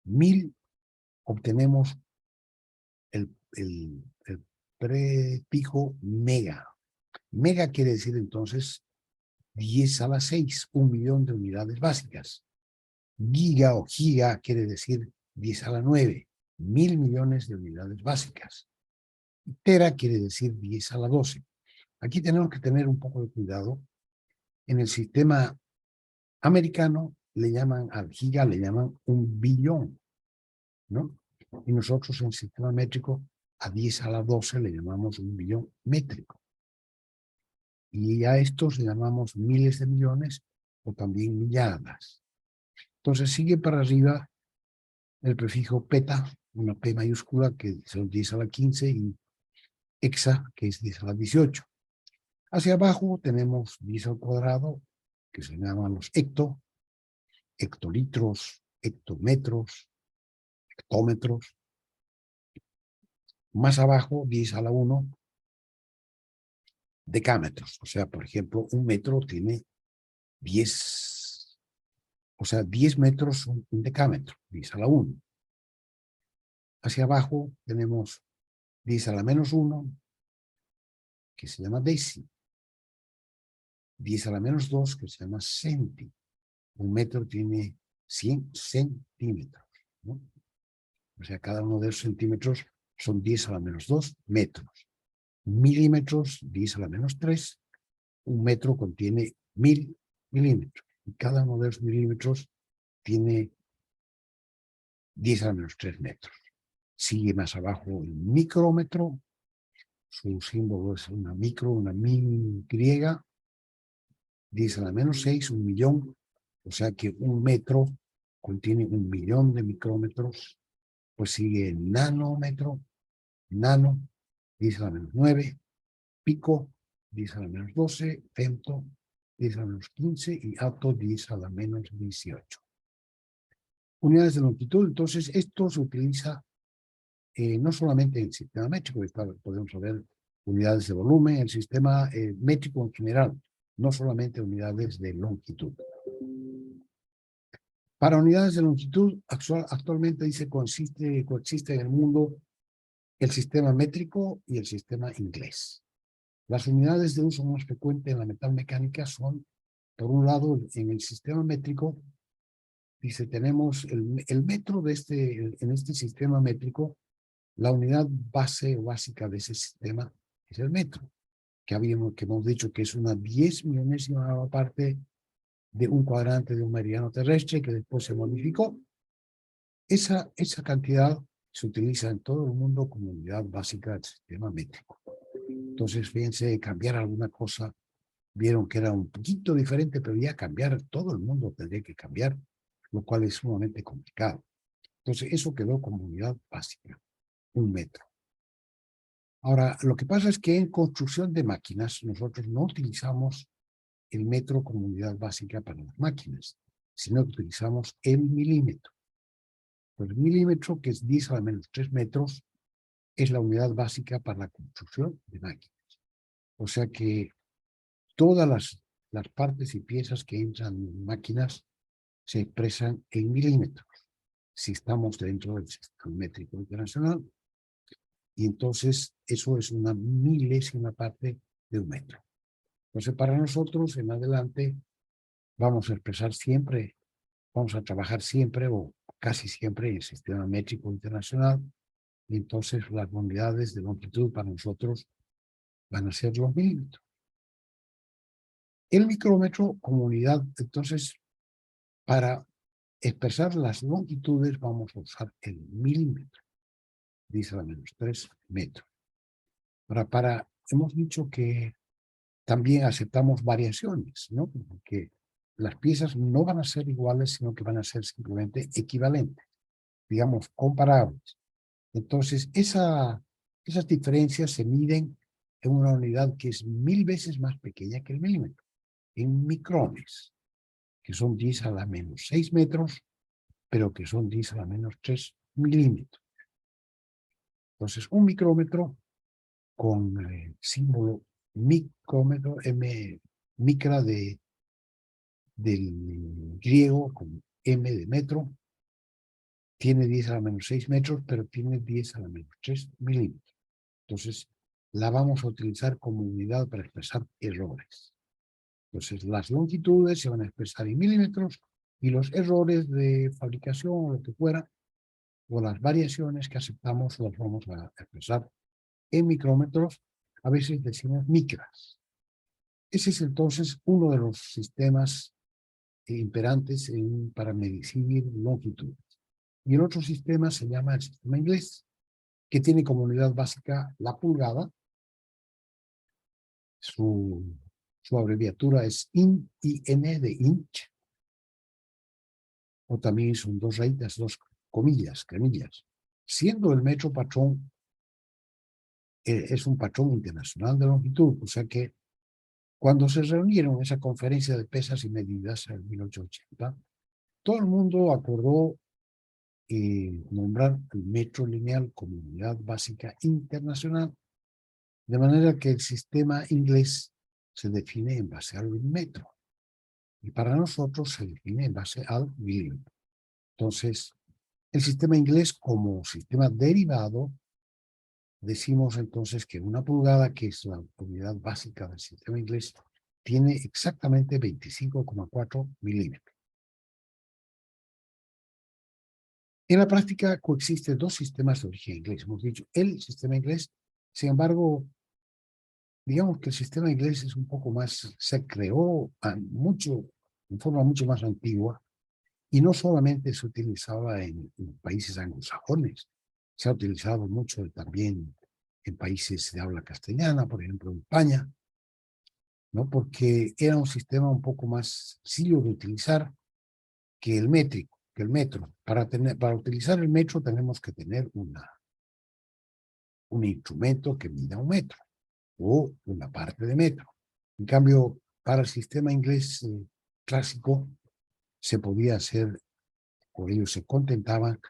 Speaker 1: 1000, obtenemos el prefijo mega. Mega quiere decir entonces 10 a la 6, 1.000.000 de unidades básicas. Giga o giga quiere decir 10 a la 9, 1.000 millones de unidades básicas. Tera quiere decir 10 a la 12. Aquí tenemos que tener un poco de cuidado. En el sistema americano le llaman al giga, le llaman un billón, ¿no? Y nosotros en el sistema métrico a 10 a la 12 le llamamos un billón métrico. Y a estos le llamamos miles de millones o también milladas. Entonces sigue para arriba el prefijo peta, una P mayúscula que son 10 a la 15 y hexa que es 10 a la 18. Hacia abajo tenemos 10 al cuadrado que se llaman los hectolitros, hectómetros. Más abajo 10 a la 1 decámetros. O sea, por ejemplo, un metro tiene 10, o sea, 10 metros son un decámetro, 10 a la 1. Hacia abajo tenemos 10 a la menos 1, que se llama deci. 10 a la menos 2, que se llama centi. Un metro tiene 100 centímetros, ¿no? O sea, cada uno de esos centímetros son 10 a la menos 2 metros. Milímetros, 10 a la menos 3. Un metro contiene 1000 milímetros. Y cada uno de los milímetros tiene 10 a la menos 3 metros. Sigue más abajo el micrómetro. Su símbolo es una micro, una min griega. 10 a la menos 6, 1.000.000. O sea que un metro contiene 1.000.000 de micrómetros. Pues sigue el nanómetro, nano, 10 a la menos 9. Pico, 10 a la menos 12, femto, 10 a la menos 15 y ato, 10 a la menos 18. Unidades de longitud, entonces esto se utiliza no solamente en el sistema métrico, podemos ver unidades de volumen, el sistema métrico en general, no solamente unidades de longitud. Para unidades de longitud, actualmente dice coexiste en el mundo el sistema métrico y el sistema inglés. Las unidades de uso más frecuente en la metalmecánica son, por un lado, en el sistema métrico, dice, tenemos el metro en este sistema métrico, la unidad base o básica de ese sistema es el metro, que hemos dicho que es una 10 millonésima parte de un cuadrante de un meridiano terrestre que después se modificó. Esa cantidad se utiliza en todo el mundo como unidad básica del sistema métrico. Entonces, fíjense, cambiar alguna cosa, vieron que era un poquito diferente, pero ya cambiar, todo el mundo tendría que cambiar, lo cual es sumamente complicado. Entonces, eso quedó como unidad básica, un metro. Ahora, lo que pasa es que en construcción de máquinas, nosotros no utilizamos el metro como unidad básica para las máquinas, sino que utilizamos el milímetro. El milímetro, que es 10 a la menos 3 metros, es la unidad básica para la construcción de máquinas. O sea que todas las partes y piezas que entran en máquinas se expresan en milímetros, si estamos dentro del sistema métrico internacional. Y entonces eso es una milésima parte de un metro. Entonces para nosotros en adelante vamos a expresar siempre, vamos a trabajar siempre o casi siempre en el sistema métrico internacional. Y entonces las unidades de longitud para nosotros van a ser los milímetros. El micrómetro como unidad, entonces, para expresar las longitudes vamos a usar el milímetro. Dice a la -3 metros. Ahora, hemos dicho que también aceptamos variaciones, ¿no? Porque las piezas no van a ser iguales, sino que van a ser simplemente equivalentes, digamos, comparables. Entonces, esas diferencias se miden en una unidad que es 1000 veces más pequeña que el milímetro, en micrones, que son 10 a la -6 metros, pero que son 10 a la -3 milímetros. Entonces, un micrómetro con símbolo micrómetro, micra del griego, con M de metro, tiene 10 a la -6 metros, pero tiene 10 a la -3 milímetros. Entonces, la vamos a utilizar como unidad para expresar errores. Entonces, las longitudes se van a expresar en milímetros y los errores de fabricación o lo que fuera, o las variaciones que aceptamos, las vamos a expresar en micrómetros, a veces decimos micras. Ese es entonces uno de los sistemas imperantes para medir longitudes. Y el otro sistema se llama el sistema inglés, que tiene como unidad básica la pulgada. Su abreviatura es IN de inch, o también son dos rayitas, dos comillas, cremillas. Siendo el metro patrón, es un patrón internacional de longitud, o sea que cuando se reunieron en esa conferencia de pesas y medidas en 1880, todo el mundo acordó nombrar el metro lineal como unidad básica internacional, de manera que el sistema inglés se define en base al metro, y para nosotros se define en base al milímetro. Entonces, el sistema inglés como sistema derivado, decimos entonces que una pulgada, que es la unidad básica del sistema inglés, tiene exactamente 25,4 milímetros. En la práctica coexisten dos sistemas de origen inglés. Hemos dicho el sistema inglés, sin embargo, digamos que el sistema inglés es un poco más, se creó en forma mucho más antigua, y no solamente se utilizaba en países anglosajones, se ha utilizado mucho también en países de habla castellana, por ejemplo en España, ¿no? Porque era un sistema un poco más sencillo de utilizar que el métrico, que el metro. Para utilizar el metro tenemos que tener un instrumento que mida un metro, o una parte de metro. En cambio, para el sistema inglés clásico, se podía hacer, o ellos se contentaban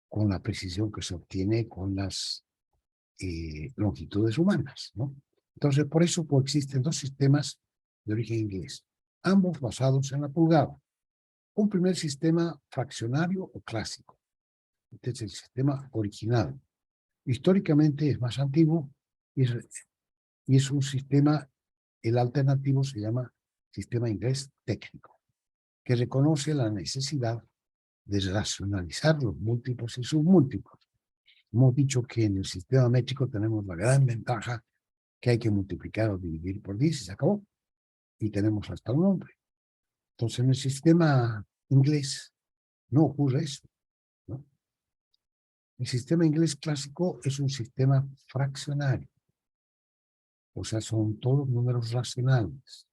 Speaker 1: con la precisión que se obtiene con las longitudes humanas, ¿no? Entonces, por eso coexisten dos sistemas de origen inglés, ambos basados en la pulgada. Un primer sistema fraccionario o clásico. Este es el sistema original. Históricamente es más antiguo y es un sistema, el alternativo se llama sistema inglés técnico, que reconoce la necesidad de racionalizar los múltiplos y submúltiplos. Hemos dicho que en el sistema métrico tenemos la gran ventaja que hay que multiplicar o dividir por 10 y se acabó. Y tenemos hasta un nombre. Entonces en el sistema inglés no ocurre eso, ¿no? El sistema inglés clásico es un sistema fraccionario. O sea, son todos números racionales.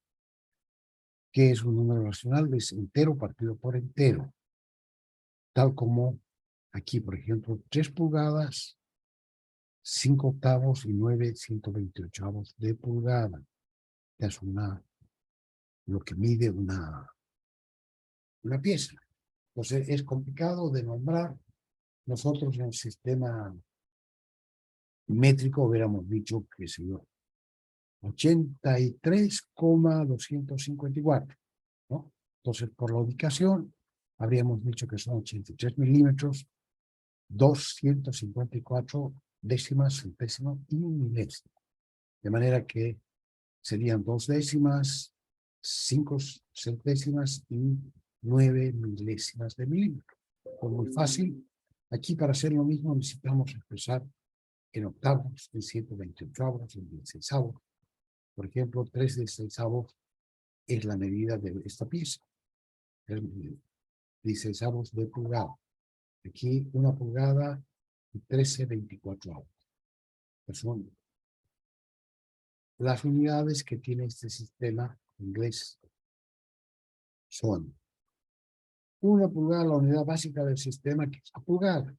Speaker 1: ¿Qué es un número racional? Es entero partido por entero. Tal como aquí, por ejemplo, 3 pulgadas, 5 octavos y 9 128avos de pulgada. Es lo que mide una pieza. Entonces es complicado de nombrar. Nosotros en el sistema métrico hubiéramos dicho que se dio 83,254, ¿no? Entonces, por la ubicación, habríamos dicho que son 83 milímetros, 254 décimas, centésimo y milésimo. De manera que serían 2 décimas, 5 centésimas y 9 milésimas de milímetro. Pues muy fácil. Aquí para hacer lo mismo necesitamos expresar en octavos, en 128avos, en 16avos. Por ejemplo, 3 16avos es la medida de esta pieza. 16avos de pulgada. Aquí 1 pulgada y 13/24avos. Son las unidades que tiene este sistema inglés. Son 1 pulgada, la unidad básica del sistema, que es la pulgada.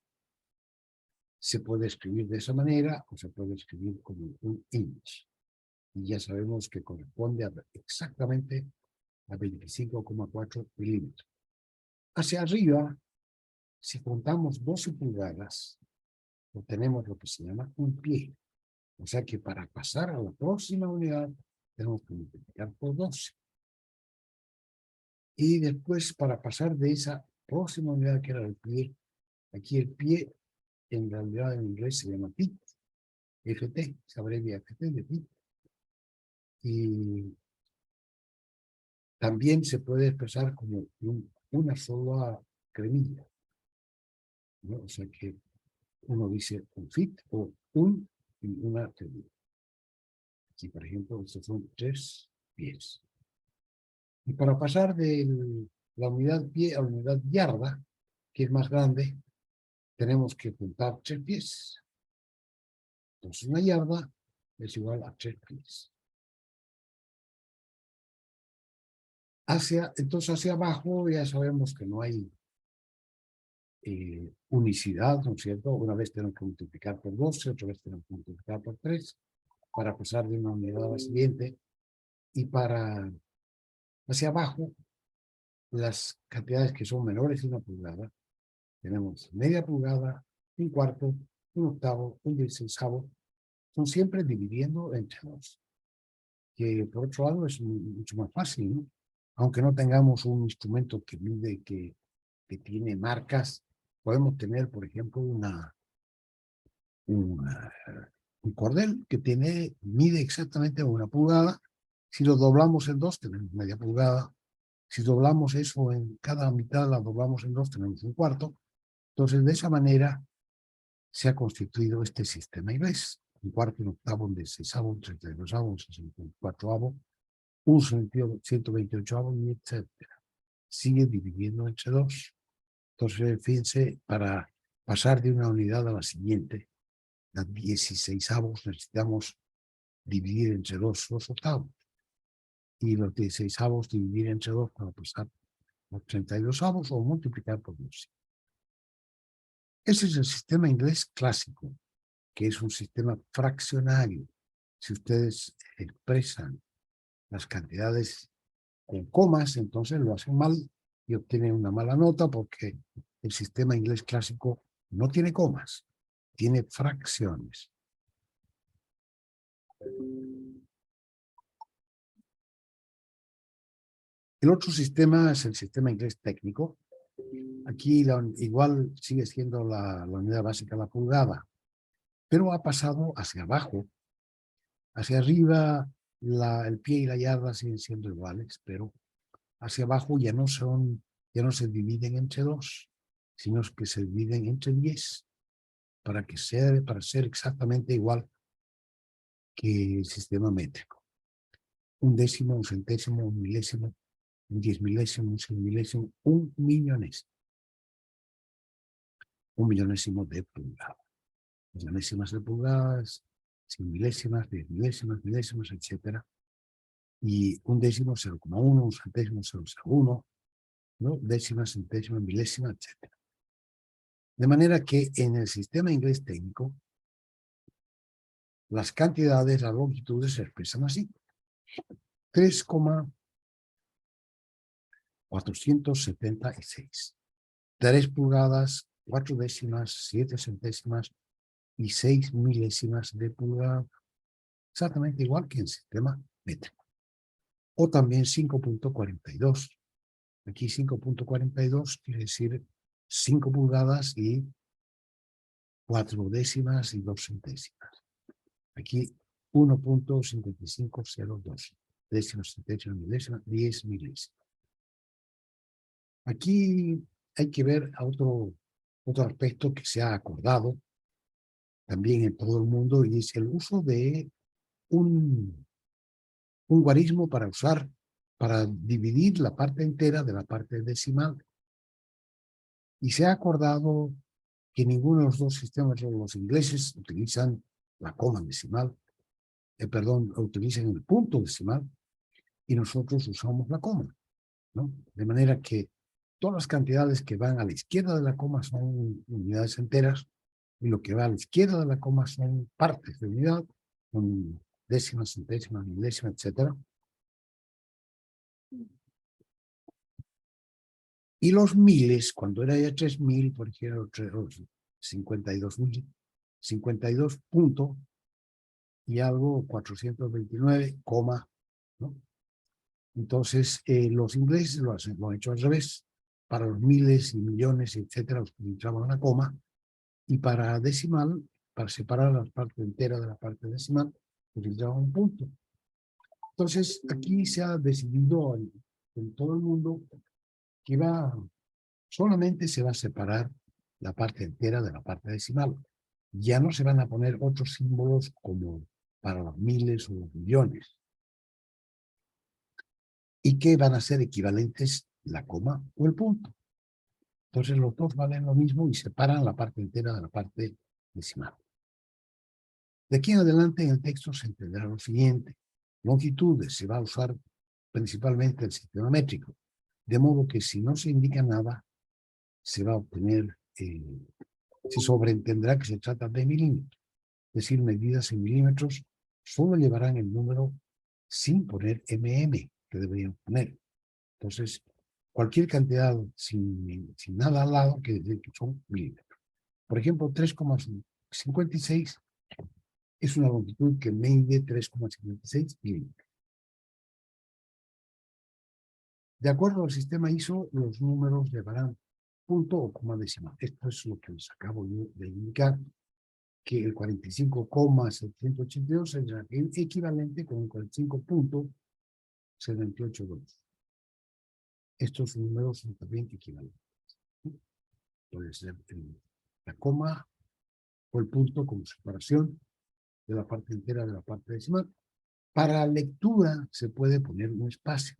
Speaker 1: Se puede escribir de esa manera o se puede escribir como un inch. Y ya sabemos que corresponde exactamente a 25,4 milímetros. Hacia arriba, si contamos 12 pulgadas, obtenemos lo que se llama un pie. O sea que para pasar a la próxima unidad, tenemos que multiplicar por 12. Y después, para pasar de esa próxima unidad, que era el pie, aquí el pie, en realidad en inglés se llama feet, FT, se abrevia FT de feet. Y también se puede expresar como una sola cremilla, ¿no? O sea que uno dice un feet o y una cremilla. Aquí, por ejemplo, estos son 3 pies. Y para pasar de la unidad pie a la unidad yarda, que es más grande, tenemos que juntar 3 pies. Entonces, una yarda es igual a 3 pies. Entonces, hacia abajo ya sabemos que no hay unicidad, ¿no es cierto? Una vez tenemos que multiplicar por 12, otra vez tenemos que multiplicar por 3, para pasar de una unidad a la siguiente. Y para hacia abajo, las cantidades que son menores de 1 pulgada, tenemos media pulgada, 1/4, 1/8, 1/16, son siempre dividiendo entre 2. Que por otro lado es mucho más fácil, ¿no? Aunque no tengamos un instrumento que mide, que tiene marcas, podemos tener, por ejemplo, un cordel que mide exactamente 1 pulgada. Si lo doblamos en 2, tenemos media pulgada. Si doblamos eso en cada mitad, la doblamos en 2, tenemos 1/4. Entonces, de esa manera se ha constituido este sistema inglés. 1/4, 1/8, 16avos, 32avos, 64avos, 1/128, y etcétera. Sigue dividiendo entre 2. Entonces, fíjense, para pasar de una unidad a la siguiente, las 16avos necesitamos dividir entre 2 los octavos. Y los 16avos dividir entre 2 para pasar los 32avos o multiplicar por 2. Ese es el sistema inglés clásico, que es un sistema fraccionario. Si ustedes expresan las cantidades con comas, entonces lo hacen mal y obtienen una mala nota, porque el sistema inglés clásico no tiene comas, tiene fracciones. El otro sistema es el sistema inglés técnico. Aquí igual sigue siendo la unidad básica la pulgada, pero ha pasado hacia abajo. Hacia arriba el pie y la yarda siguen siendo iguales, pero hacia abajo ya no se dividen entre 2, sino que se dividen entre 10, para ser exactamente igual que el sistema métrico. 1 décimo, 1 centésimo, 1 milésimo, 1 10 milésimo, 1 100 milésimo, 1 millonésimo. 1 millonésimo de pulgada. Millonésimas de pulgadas, 100 milésimas, 10 milésimas, milésimas, etc. Y 1 décimo, 0,1, 1 centésimo, 0,01, ¿no? Décimas, centésimas, milésimas, etc. De manera que en el sistema inglés técnico, las cantidades, las longitudes se expresan así: 3,476. 3 pulgadas, 4 décimas, 7 centésimas y 6 milésimas de pulgada. Exactamente igual que en el sistema métrico. O también 5,42. Aquí 5,42 quiere decir 5 pulgadas y 4 décimas y 2 centésimas. Aquí 1.5502 décimas, centésimas, milésimas, 10 milésimas. Aquí hay que ver a otro aspecto que se ha acordado también en todo el mundo, y es el uso de un guarismo para dividir la parte entera de la parte decimal. Y se ha acordado que ninguno de los dos sistemas, los ingleses utilizan la coma decimal, utilizan el punto decimal, y nosotros usamos la coma, ¿no? De manera que todas las cantidades que van a la izquierda de la coma son unidades enteras, y lo que va a la izquierda de la coma son partes de unidad, son décimas, centésimas, milésimas, etc. Y los miles, cuando era ya 3000, por ejemplo, 52.000, 52 puntos y algo, 429, ¿no? Entonces, los ingleses lo han hecho al revés. Para los miles y millones, etcétera, utilizaban una coma, y para decimal, para separar la parte entera de la parte decimal, utilizaban un punto. Entonces, aquí se ha decidido en todo el mundo que solamente se va a separar la parte entera de la parte decimal. Ya no se van a poner otros símbolos como para los miles o los millones, y que van a ser equivalentes la coma o el punto. Entonces los dos valen lo mismo y separan la parte entera de la parte decimal. De aquí en adelante en el texto se entenderá lo siguiente. Longitudes se va a usar principalmente el sistema métrico, de modo que si no se indica nada, se va a obtener, se sobreentenderá que se trata de milímetros. Es decir, medidas en milímetros solo llevarán el número sin poner mm, que deberían poner. Entonces, cualquier cantidad sin nada al lado quiere decir que son milímetros. Por ejemplo, 3,56 es una longitud que mide 3,56 milímetros. De acuerdo al sistema ISO, los números llevarán punto o coma decimal. Esto es lo que les acabo de indicar, que el 45,782 es equivalente con el 45,782. Estos números son también equivalentes. Puede ser la coma o el punto como separación de la parte entera de la parte decimal. Para lectura se puede poner un espacio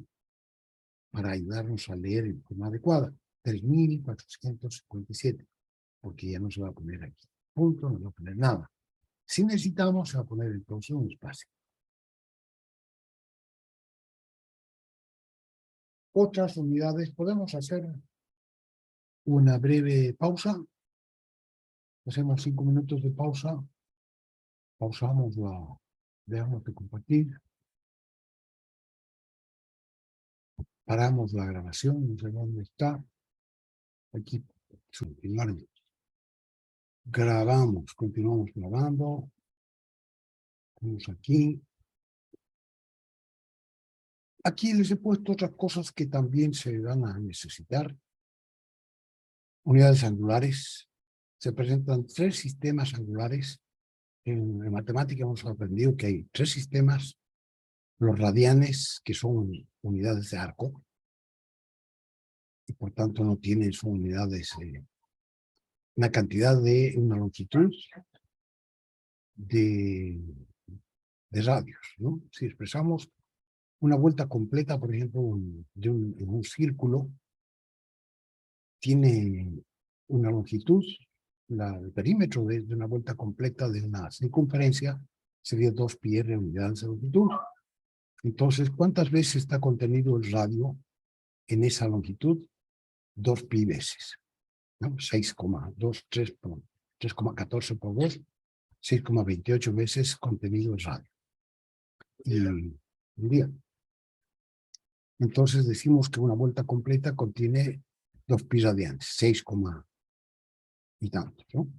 Speaker 1: para ayudarnos a leer en forma adecuada. 3.457, porque ya no se va a poner aquí punto, no se va a poner nada. Si necesitamos, se va a poner entonces un espacio. Otras unidades, podemos hacer una breve pausa. Hacemos 5 minutos de pausa. Pausamos dejamos de compartir. Paramos la grabación, no sé dónde está. Aquí, continuamos grabando. Vamos aquí. Aquí les he puesto otras cosas que también se van a necesitar. Unidades angulares. Se presentan 3 sistemas angulares. En matemática hemos aprendido que hay 3 sistemas. Los radianes, que son unidades de arco, y por tanto no tienen, son unidades, una cantidad de una longitud de radios, ¿no? Si expresamos una vuelta completa, por ejemplo, en un círculo, tiene una longitud, el perímetro de una vuelta completa de una circunferencia sería 2πr unidades de longitud. Entonces, ¿cuántas veces está contenido el radio en esa longitud? 2π veces, ¿no? 6,23 por 3,14 por 2, 6,28 veces contenido el radio. Y un día. Entonces decimos que una vuelta completa contiene 2π radianes, 6, y tantos, ¿no?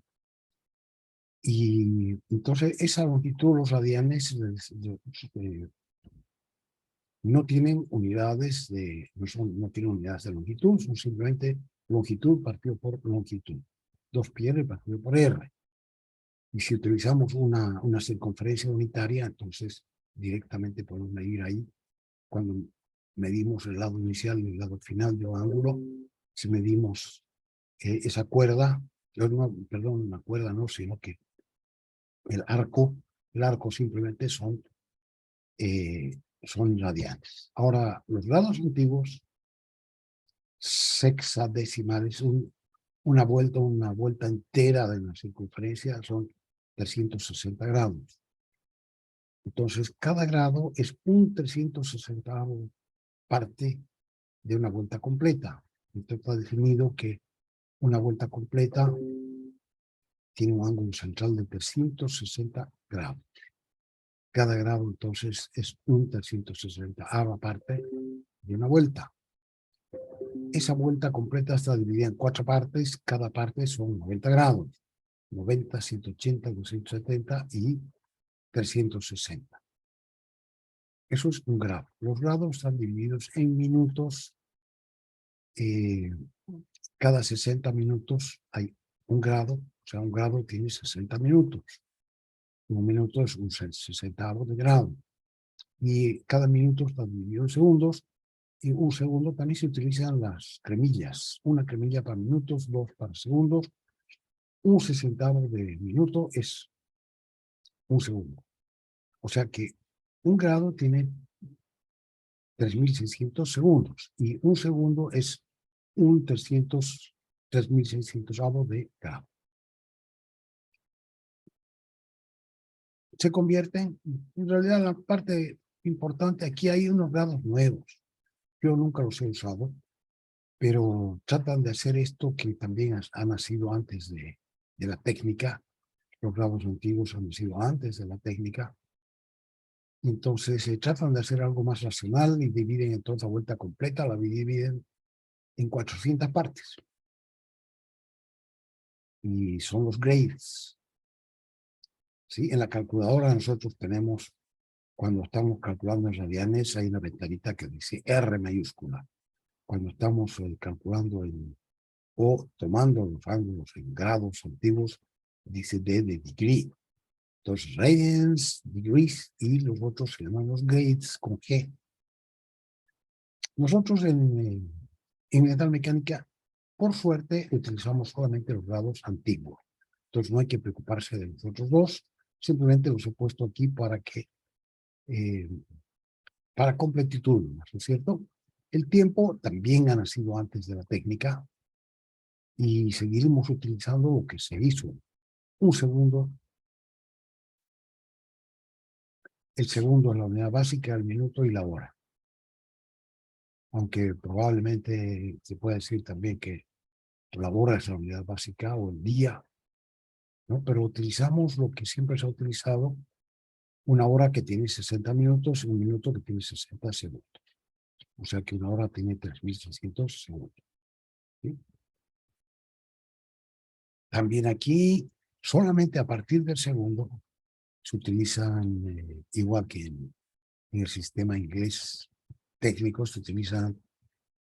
Speaker 1: Y entonces esa longitud, los radianes no tienen unidades no tienen unidades de longitud, son simplemente longitud partido por longitud. 2πr partido por r. Y si utilizamos una circunferencia unitaria, entonces directamente podemos medir ahí, cuando medimos el lado inicial y el lado final de un ángulo, si medimos esa cuerda, perdón, una cuerda no, sino que el arco simplemente son radianes. Ahora, los grados antiguos, sexadesimales, una vuelta entera de la circunferencia son 360 grados. Entonces, cada grado es un 360 parte de una vuelta completa. Entonces, está definido que una vuelta completa tiene un ángulo central de 360 grados. Cada grado, entonces, es un 360 parte de una vuelta. Esa vuelta completa está dividida en 4 partes. Cada parte son 90 grados. 90, 180, 270 y 360. Eso es un grado. Los grados están divididos en minutos. Cada 60 minutos hay un grado. O sea, un grado tiene 60 minutos. Un minuto es un 60avo de grado. Y cada minuto está dividido en segundos. Y un segundo también se utilizan las cremillas. Una cremilla para minutos, 2 para segundos. Un 60avo de minuto es un segundo. O sea que un grado tiene 3.600 segundos y un segundo es un 3.600avo de grado. Se convierten, en realidad la parte importante, aquí hay unos grados nuevos. Yo nunca los he usado, pero tratan de hacer esto que también ha nacido antes de la técnica. Los grados antiguos han nacido antes de la técnica. Entonces tratan de hacer algo más racional y dividen entonces la vuelta completa, la dividen en 400 partes. Y son los grades. ¿Sí? En la calculadora nosotros tenemos, cuando estamos calculando en radianes, hay una ventanita que dice R mayúscula. Cuando estamos calculando o tomando los ángulos en grados antiguos, dice D de degree. Entonces, radians, degrees, y los otros se llaman los grades con G. Nosotros en metal mecánica, por suerte, utilizamos solamente los grados antiguos. Entonces, no hay que preocuparse de los otros dos. Simplemente los he puesto aquí para completitud, ¿no es cierto? El tiempo también ha nacido antes de la técnica y seguiremos utilizando lo que se hizo. Un segundo. El segundo es la unidad básica, el minuto y la hora. Aunque probablemente se pueda decir también que la hora es la unidad básica o el día, ¿no? Pero utilizamos lo que siempre se ha utilizado, una hora que tiene 60 minutos y un minuto que tiene 60 segundos. O sea que una hora tiene 3.600 segundos. ¿Sí? También aquí, solamente a partir del segundo, se utilizan, igual que en el sistema inglés técnico, se utilizan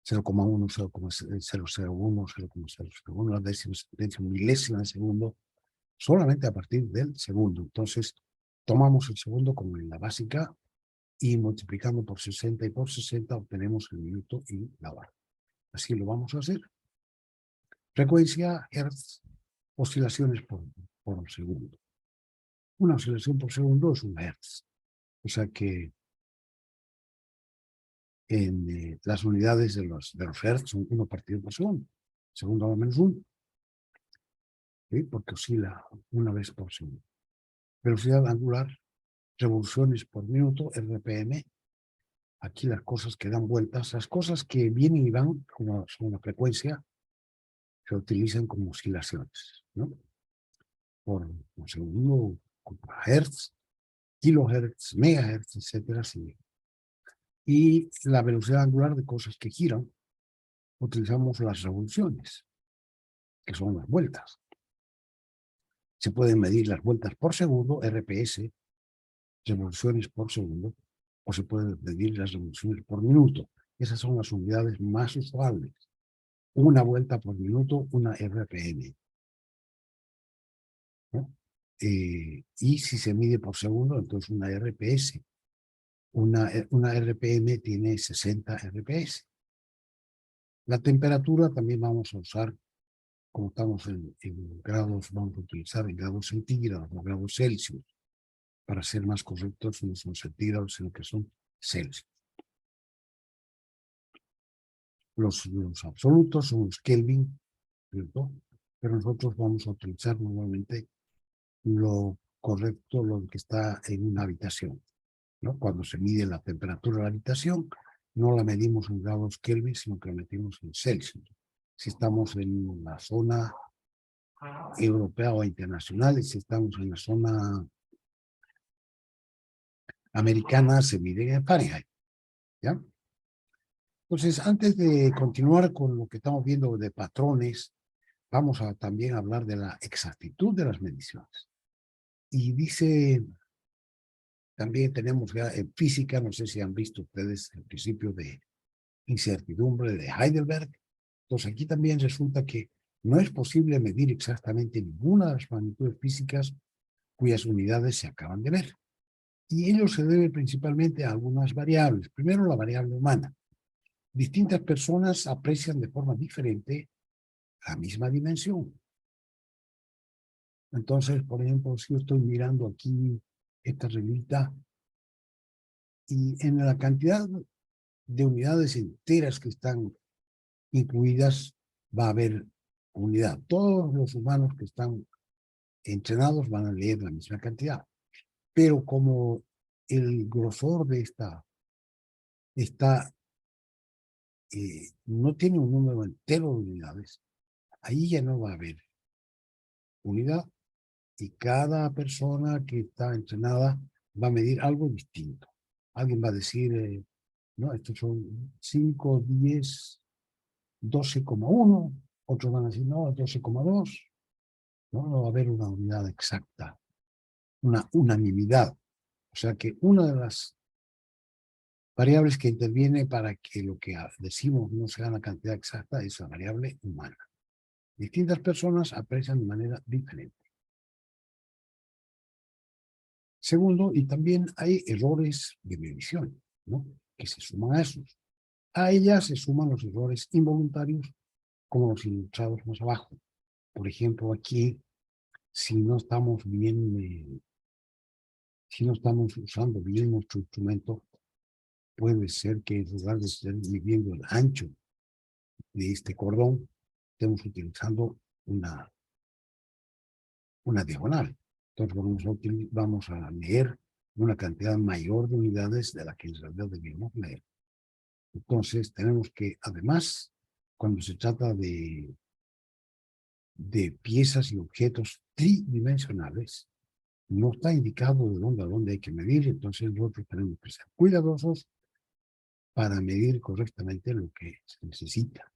Speaker 1: 0,1, 0,001, 0,001, la décima milésima de segundo, solamente a partir del segundo. Entonces, tomamos el segundo como en la básica y multiplicando por 60 y por 60 obtenemos el minuto y la hora. Así lo vamos a hacer. Frecuencia, hertz, oscilaciones por segundo. Una oscilación por segundo es un hertz. O sea que en las unidades de los hertz son 1 partido por segundo. Segundo a la menos 1. ¿Sí? Porque oscila una vez por segundo. Velocidad angular, revoluciones por minuto, RPM. Aquí las cosas que dan vueltas, las cosas que vienen y van como son una frecuencia, se utilizan como oscilaciones, ¿no? Por segundo, hertz, kilohertz, megahertz, etcétera. Sí. Y la velocidad angular de cosas que giran, utilizamos las revoluciones, que son las vueltas. Se pueden medir las vueltas por segundo, RPS, revoluciones por segundo, o se pueden medir las revoluciones por minuto. Esas son las unidades más usuales. Una vuelta por minuto, una RPM. ¿No? y si se mide por segundo, entonces una RPS. Una RPM tiene 60 RPS. La temperatura también vamos a usar, como estamos en grados, vamos a utilizar en grados centígrados o grados Celsius. Para ser más correctos, no son centígrados, sino que son Celsius. Los absolutos son los Kelvin, ¿cierto? Pero nosotros vamos a utilizar normalmente lo correcto, lo que está en una habitación, ¿no? Cuando se mide la temperatura de la habitación, no la medimos en grados Kelvin, sino que la medimos en Celsius. Si estamos en la zona europea o internacional, y si estamos en la zona americana, se mide en Fahrenheit, ¿ya? Entonces, antes de continuar con lo que estamos viendo de patrones, vamos a también hablar de la exactitud de las mediciones. Y dice, también tenemos ya en física, no sé si han visto ustedes el principio de incertidumbre de Heidelberg. Entonces, aquí también resulta que no es posible medir exactamente ninguna de las magnitudes físicas cuyas unidades se acaban de ver. Y ello se debe principalmente a algunas variables. Primero, la variable humana. Distintas personas aprecian de forma diferente la misma dimensión. Entonces, por ejemplo, si yo estoy mirando aquí esta reglita y en la cantidad de unidades enteras que están incluidas va a haber unidad. Todos los humanos que están entrenados van a leer la misma cantidad. Pero como el grosor de esta no tiene un número entero de unidades, ahí ya no va a haber unidad y cada persona que está entrenada va a medir algo distinto. Alguien va a decir, no, estos son 5, 10, 12,1, otros van a decir, no, 12,2, no va a haber una unidad exacta, una unanimidad. O sea que una de las variables que interviene para que lo que decimos no sea la cantidad exacta es la variable humana. Distintas personas aprecian de manera diferente. Segundo, y también hay errores de medición, ¿no? Que se suman a esos. A ellas se suman los errores involuntarios, como los ilustrados más abajo. Por ejemplo, aquí, si no estamos usando bien nuestro instrumento, puede ser que en lugar de estar midiendo el ancho de este cordón, estemos utilizando una diagonal. Entonces vamos a leer una cantidad mayor de unidades de la que en realidad debemos leer. Entonces tenemos que, además, cuando se trata de piezas y objetos tridimensionales, no está indicado de dónde a dónde hay que medir, entonces nosotros tenemos que ser cuidadosos para medir correctamente lo que se necesita.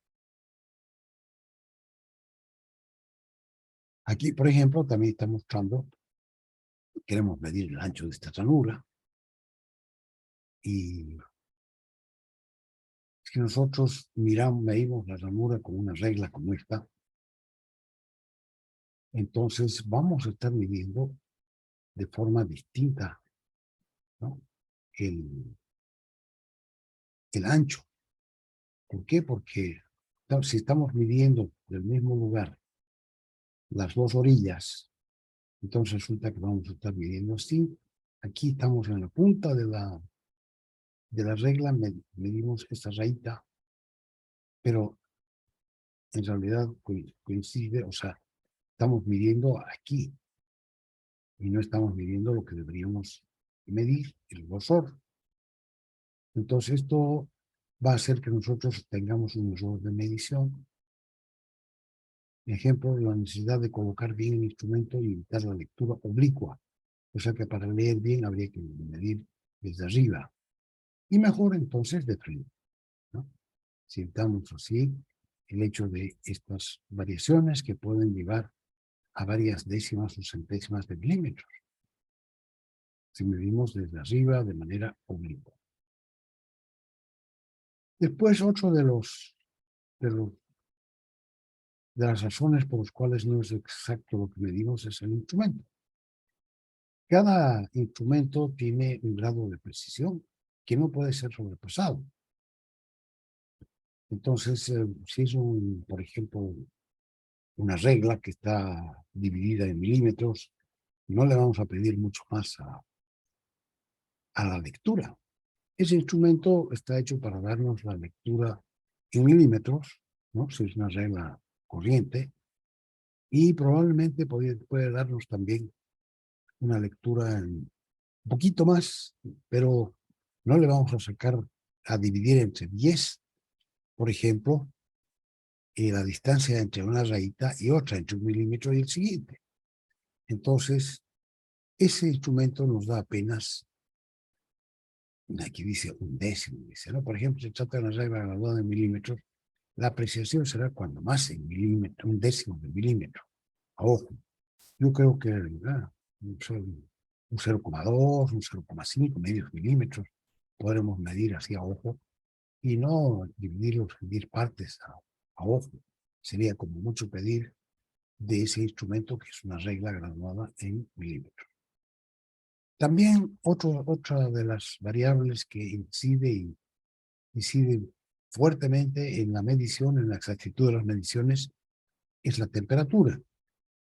Speaker 1: Aquí, por ejemplo, también está mostrando, queremos medir el ancho de esta ranura, y si nosotros medimos la ranura con una regla como esta, entonces vamos a estar midiendo de forma distinta, ¿no? el ancho. ¿Por qué? Porque si estamos midiendo del mismo lugar las dos orillas, entonces resulta que vamos a estar midiendo así. Aquí estamos en la punta de la regla, medimos esta rayita, pero en realidad coincide, o sea, estamos midiendo aquí y no estamos midiendo lo que deberíamos medir, el grosor. Entonces esto va a hacer que nosotros tengamos un error de medición. Ejemplo, la necesidad de colocar bien el instrumento y evitar la lectura oblicua. O sea que para leer bien habría que medir desde arriba. Y mejor entonces de frente, ¿no? Sintamos así el hecho de estas variaciones que pueden llevar a varias décimas o centésimas de milímetros. Si medimos desde arriba de manera oblicua. Después, otro de las razones por las cuales no es exacto lo que medimos es el instrumento. Cada instrumento tiene un grado de precisión que no puede ser sobrepasado. Entonces, si es por ejemplo, una regla que está dividida en milímetros, no le vamos a pedir mucho más a la lectura. Ese instrumento está hecho para darnos la lectura en milímetros, ¿no? Si es una regla corriente, y probablemente puede darnos también una lectura en un poquito más, pero no le vamos a sacar a dividir entre 10, por ejemplo, y la distancia entre una rayita y otra, entre 1 milímetro y el siguiente. Entonces, ese instrumento nos da apenas, aquí dice 1/10, dice, ¿no? Por ejemplo, si trata de una regla graduada en milímetros, la apreciación será cuando más en milímetro, 1/10 de milímetro. A ojo, yo creo que un 0,2, un 0,5, medios milímetros, podremos medir así a ojo y no dividirlos en 10 partes a ojo. Sería como mucho pedir de ese instrumento que es una regla graduada en milímetros. También otra de las variables que incide fuertemente en la medición, en la exactitud de las mediciones, es la temperatura,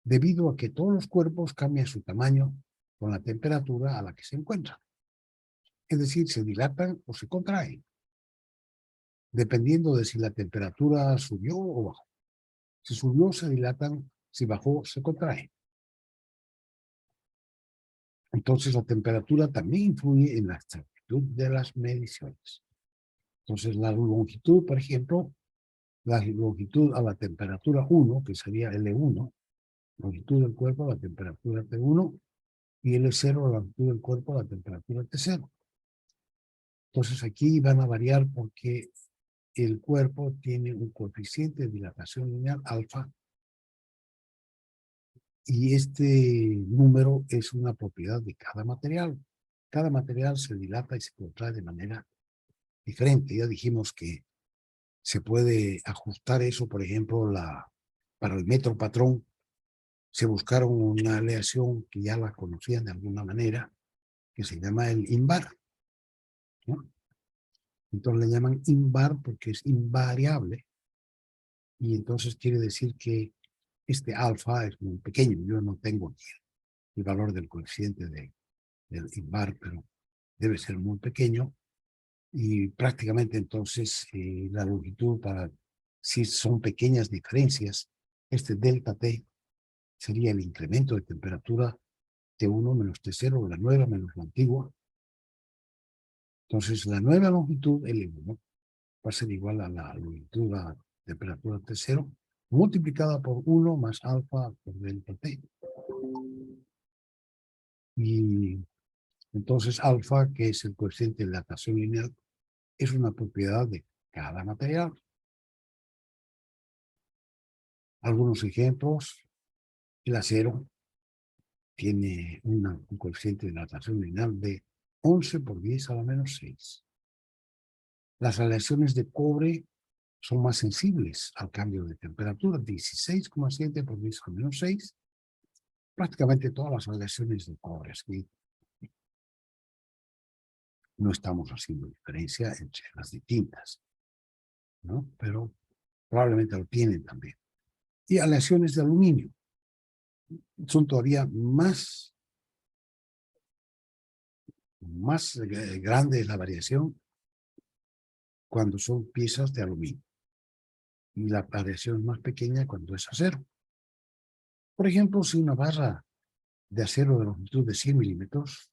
Speaker 1: debido a que todos los cuerpos cambian su tamaño con la temperatura a la que se encuentran. Es decir, se dilatan o se contraen, dependiendo de si la temperatura subió o bajó. Si subió, se dilatan; si bajó, se contraen. Entonces, la temperatura también influye en la exactitud de las mediciones. Entonces, la longitud, por ejemplo, la longitud a la temperatura 1, que sería L1, longitud del cuerpo a la temperatura T1, y L0, la longitud del cuerpo a la temperatura T0. Entonces, aquí van a variar porque el cuerpo tiene un coeficiente de dilatación lineal alfa, y este número es una propiedad de cada material. Cada material se dilata y se contrae de manera diferente. Ya dijimos que se puede ajustar eso, por ejemplo, para el metro patrón, se buscaron una aleación que ya la conocían de alguna manera, que se llama el invar, ¿no? Entonces le llaman invar porque es invariable, y entonces quiere decir que este alfa es muy pequeño. Yo no tengo aquí el valor del coeficiente del invar, pero debe ser muy pequeño, y prácticamente entonces la longitud, si son pequeñas diferencias, este delta T sería el incremento de temperatura T1 menos T0, la nueva menos la antigua. Entonces la nueva longitud L1 va a ser igual a la longitud, la temperatura T0, multiplicada por 1 más alfa por delta T. Y entonces alfa, que es el coeficiente de dilatación lineal, es una propiedad de cada material. Algunos ejemplos: el acero tiene un coeficiente de dilatación lineal de 11 por 10 a la menos 6. Las aleaciones de cobre son más sensibles al cambio de temperatura, 16,7 por 10 a la menos 6. Prácticamente todas las aleaciones de cobre. Aquí no estamos haciendo diferencia entre las distintas, ¿no? Pero probablemente lo tienen también. Y aleaciones de aluminio son todavía más grande la variación cuando son piezas de aluminio, y la variación es más pequeña cuando es acero. Por ejemplo, si una barra de acero de longitud de 100 milímetros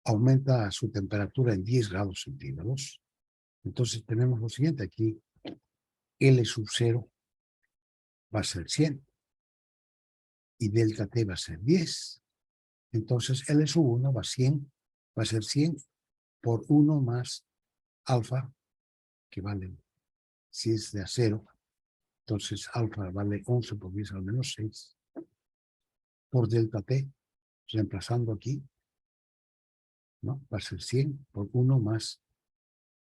Speaker 1: aumenta su temperatura en 10 grados centígrados, entonces tenemos lo siguiente: aquí L sub 0 va a ser 100 y delta T va a ser 10. Entonces L sub 1 va a ser 100 por 1 más alfa, que vale, si es de acero, entonces alfa vale 11 por 10 al menos 6, por delta T, reemplazando aquí, ¿no? Va a ser 100 por 1 más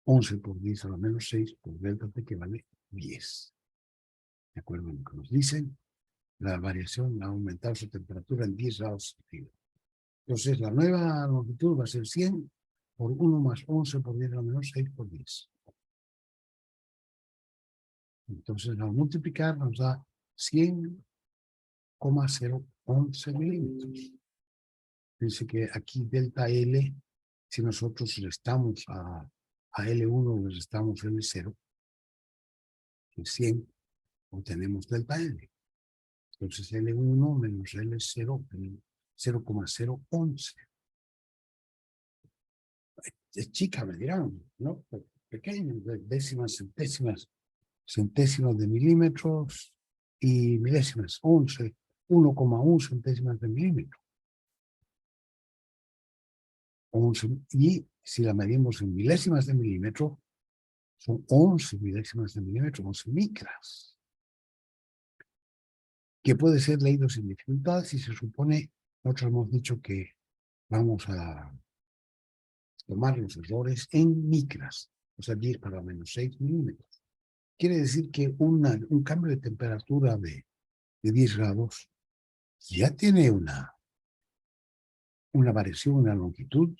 Speaker 1: 11 por 10 a la menos 6 por delta T, que vale 10. ¿De acuerdo a lo que nos dicen? La variación ha aumentado su temperatura en 10 grados centígrados. Entonces, la nueva longitud va a ser 100 por 1 más 11 por 10 a la menos 6 por 10. Entonces, al multiplicar nos da 100,011 milímetros. Dice que aquí delta L, si nosotros restamos a L1, le restamos L0, en 100, obtenemos delta L. Entonces, L1 menos L0, 0,011. Es chica, me dirán, ¿no? Pequeño, décimas, centésimas de milímetros y milésimas, 1,1 centésimas de milímetro. 11, y si la medimos en milésimas de milímetro, son 11 milésimas de milímetro, 11 micras, que puede ser leído sin dificultad si se supone, nosotros hemos dicho que vamos a tomar los errores en micras, o sea, 10 para menos 6 milímetros. Quiere decir que un cambio de temperatura de 10 grados ya tiene una variación, una longitud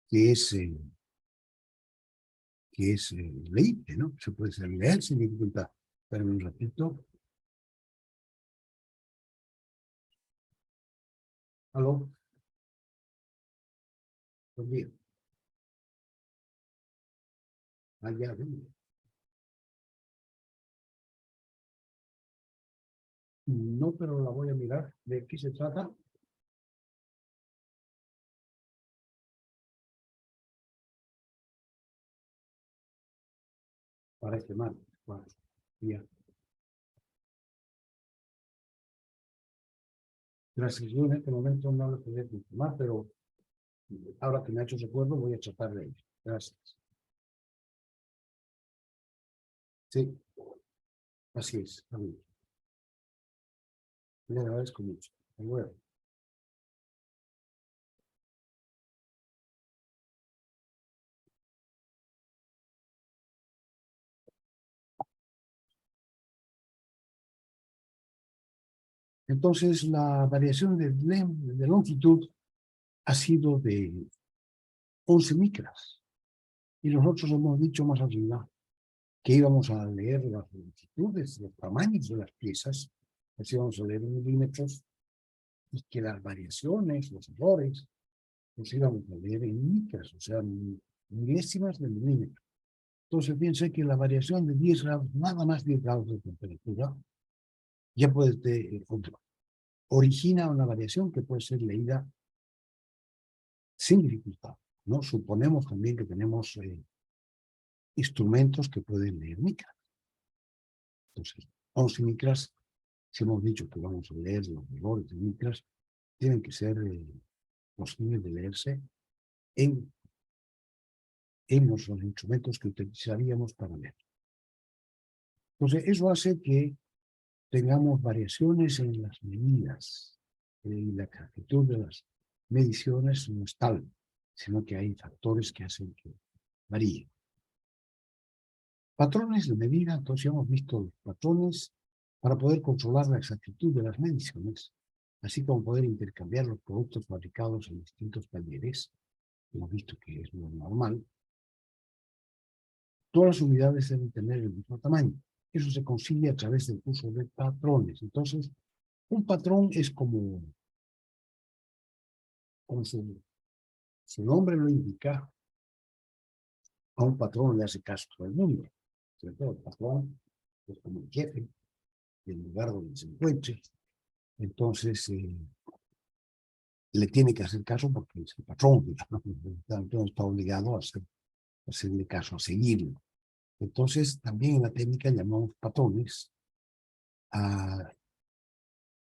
Speaker 1: que es leíble, ¿no? Se puede leer sin dificultad. Pero un ratito. ¿Aló? Buen día. Allá, venga. No, pero la voy a mirar. ¿De qué se trata? Parece mal. Bueno, ya. Gracias. Yo en este momento no lo podría confirmar, pero ahora que me ha hecho recuerdo, voy a tratar de ello. Gracias. Sí, así es. Le agradezco mucho. Hasta luego. Entonces, la variación de longitud ha sido de 11 micras. Y nosotros hemos dicho más arriba que íbamos a leer las longitudes, los tamaños de las piezas, así vamos a leer en milímetros, y que las variaciones, los errores, los íbamos a leer en micras, o sea, milésimas de milímetro. Entonces, piense que la variación de 10 grados, nada más 10 grados de temperatura, ya puede origina una variación que puede ser leída sin dificultad, ¿no? Suponemos también que tenemos instrumentos que pueden leer micras. Entonces, 11 micras, si hemos dicho que vamos a leer los errores de micras, tienen que ser posibles de leerse en los instrumentos que utilizaríamos para leer. Entonces, eso hace que tengamos variaciones en las medidas, y la exactitud de las mediciones no es tal, sino que hay factores que hacen que varíen. Patrones de medida, entonces hemos visto los patrones para poder controlar la exactitud de las mediciones, así como poder intercambiar los productos fabricados en distintos talleres. Hemos visto que es muy normal. Todas las unidades deben tener el mismo tamaño. Eso se consigue a través del uso de patrones. Entonces, un patrón es como su nombre lo indica, a un patrón le hace caso todo el mundo. Sobre todo el patrón es como el jefe del lugar donde se encuentre. Entonces, le tiene que hacer caso porque es el patrón, digamos, entonces está obligado a hacerle caso, a seguirlo. Entonces, también en la técnica llamamos patrones a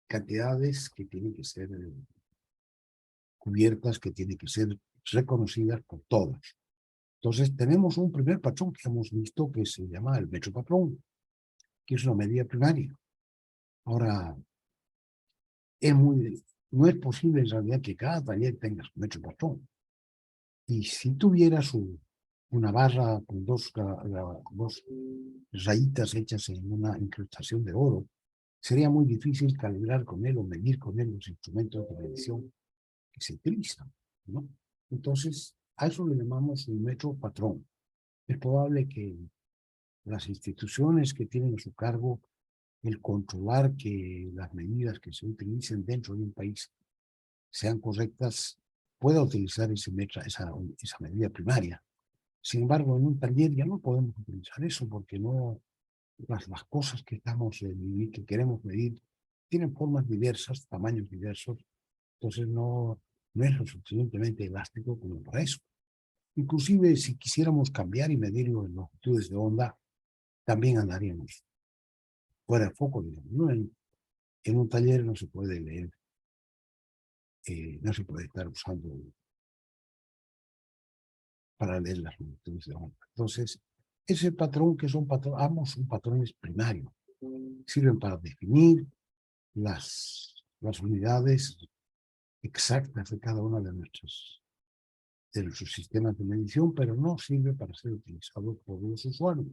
Speaker 1: cantidades que tienen que ser cubiertas, que tienen que ser reconocidas por todas. Entonces, tenemos un primer patrón que hemos visto que se llama el metro patrón, que es una medida primaria. Ahora, no es posible en realidad que cada taller tenga su metro patrón. Y si tuvieras una barra con dos rayitas hechas en una incrustación de oro, sería muy difícil calibrar con él o medir con él los instrumentos de medición que se utilizan, ¿no? Entonces, a eso le llamamos un metro patrón. Es probable que las instituciones que tienen a su cargo el controlar que las medidas que se utilicen dentro de un país sean correctas, pueda utilizar esa medida primaria. Sin embargo, en un taller ya no podemos utilizar eso porque no, las cosas que que queremos medir tienen formas diversas, tamaños diversos, entonces no es lo suficientemente elástico como para eso. Inclusive si quisiéramos cambiar y medirlo en longitudes de onda, también andaríamos fuera de foco, digamos, ¿no? En un taller no se puede leer, no se puede estar usando para leer las longitudes de onda. Entonces, ese patrón que ambos son patrones primarios, sirven para definir las unidades exactas de cada una de nuestros sistemas de medición, pero no sirve para ser utilizado por los usuarios.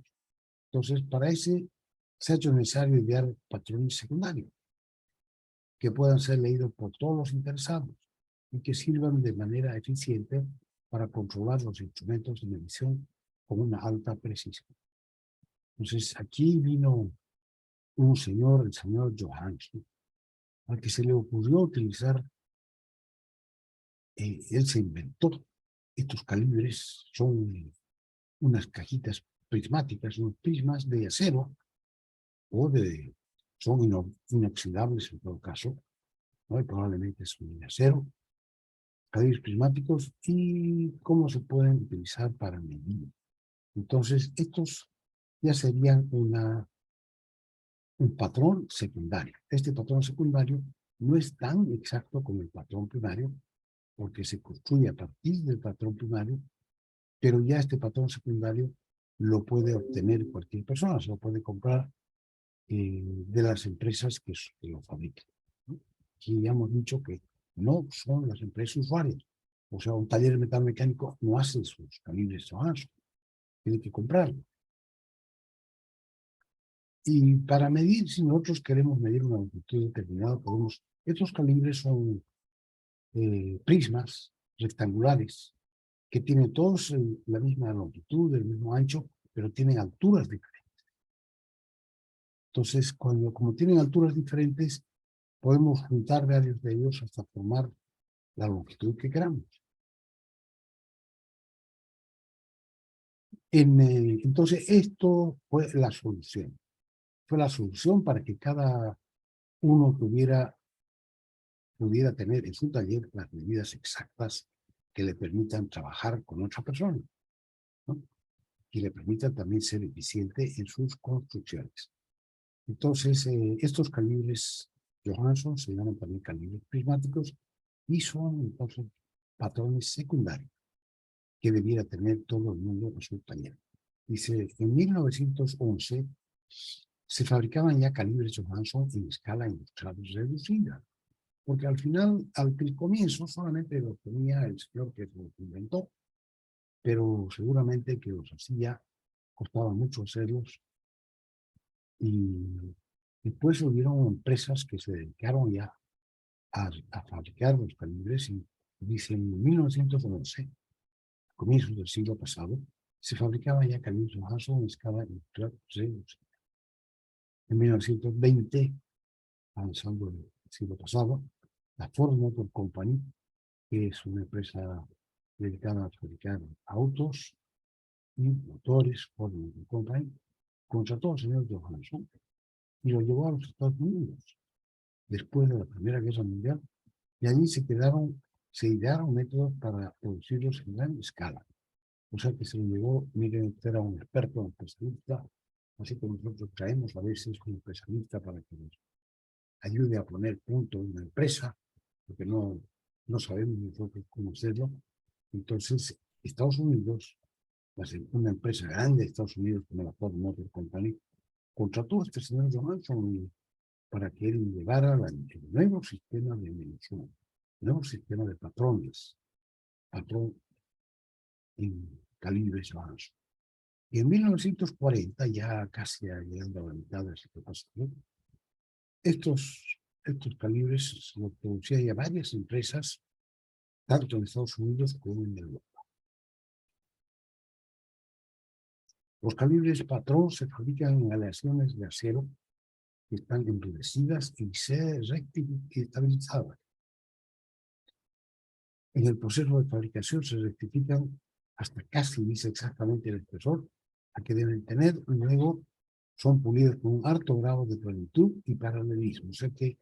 Speaker 1: Entonces, para ese se ha hecho necesario idear patrones secundarios que puedan ser leídos por todos los interesados y que sirvan de manera eficiente para controlar los instrumentos de medición con una alta precisión. Entonces, aquí vino un señor, el señor Johansson, al que se le ocurrió utilizar, él se inventó estos calibres, son unas cajitas prismáticas, unos prismas de acero, son inoxidables en todo caso, ¿no? Y probablemente son de acero, calibres prismáticos, y cómo se pueden utilizar para medir. Entonces, estos ya serían un patrón secundario. Este patrón secundario no es tan exacto como el patrón primario, porque se construye a partir del patrón primario, pero ya este patrón secundario lo puede obtener cualquier persona, se lo puede comprar de las empresas que lo fabrican, ¿no? Aquí ya hemos dicho que no son las empresas usuarias. O sea, un taller de metal mecánico no hace sus calibres Johansson, tiene que comprarlo. Y para medir, si nosotros queremos medir una longitud determinada, estos calibres son prismas rectangulares que tienen todos la misma longitud, el mismo ancho, pero tienen alturas diferentes. Entonces, como tienen alturas diferentes, podemos juntar varios de ellos hasta formar la longitud que queramos. Entonces, esto fue la solución. Fue la solución para que cada uno pudiera tener en su taller las medidas exactas que le permitan trabajar con otra persona, ¿no? Y le permitan también ser eficiente en sus construcciones. Entonces, estos calibres Johansson se llaman también calibres prismáticos y son entonces patrones secundarios que debiera tener todo el mundo en su taller. Dice, en 1911 se fabricaban ya calibres Johansson en escala industrial reducida, porque al final, al comienzo, solamente lo tenía el señor que lo inventó, pero seguramente que los hacía, costaba mucho hacerlos, y después hubieron empresas que se dedicaron ya a fabricar los calibres, y dice en 1911, comienzos del siglo pasado, se fabricaban ya calibres Johansson en escala industrial reducida. En 1920, avanzando el siglo pasado, la Ford Motor Company, que es una empresa dedicada a fabricar autos y motores, Ford Motor Company, contrató al señor Johansson y lo llevó a los Estados Unidos después de la Primera Guerra Mundial, y allí se idearon métodos para producirlos en gran escala. O sea que se lo llevó, miren, usted era un experto, un especialista, así que nosotros traemos a veces un especialista para que nos ayude a poner punto en una empresa, porque no sabemos nosotros cómo hacerlo. Entonces, Estados Unidos, una empresa grande de Estados Unidos como la Ford Motor Company, contrató a este señor Johansson para que él llevara el nuevo sistema de medición, el nuevo sistema de patrones, patrón en calibres Johansson. Y en 1940, ya casi llegando a la mitad del siglo pasado, estos calibres se los producían ya varias empresas tanto en Estados Unidos como en Europa. Los calibres patrón se fabrican en aleaciones de acero que están endurecidas y estabilizadas. En el proceso de fabricación se rectifican hasta casi dice exactamente el espesor a que deben tener, y luego son pulidos con un alto grado de plenitud y paralelismo, o sea que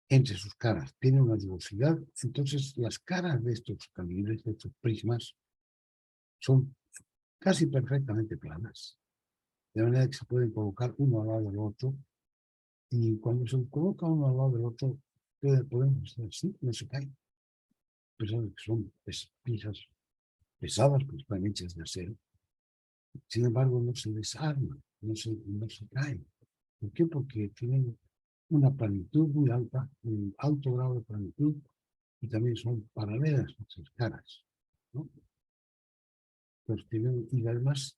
Speaker 1: entre sus caras tienen una rugosidad. Entonces las caras de estos calibres, de estos prismas, son casi perfectamente planas, de manera que se pueden colocar uno al lado del otro, y cuando se coloca uno al lado del otro, podemos hacer así, no se caen, a pesar de que son piezas pesadas, pues están hechas de acero. Sin embargo, no se desarman, no se caen. ¿Por qué? Porque tienen una planitud muy alta, un alto grado de planitud, y también son paralelas a sus caras, ¿no? Pues tienen, y además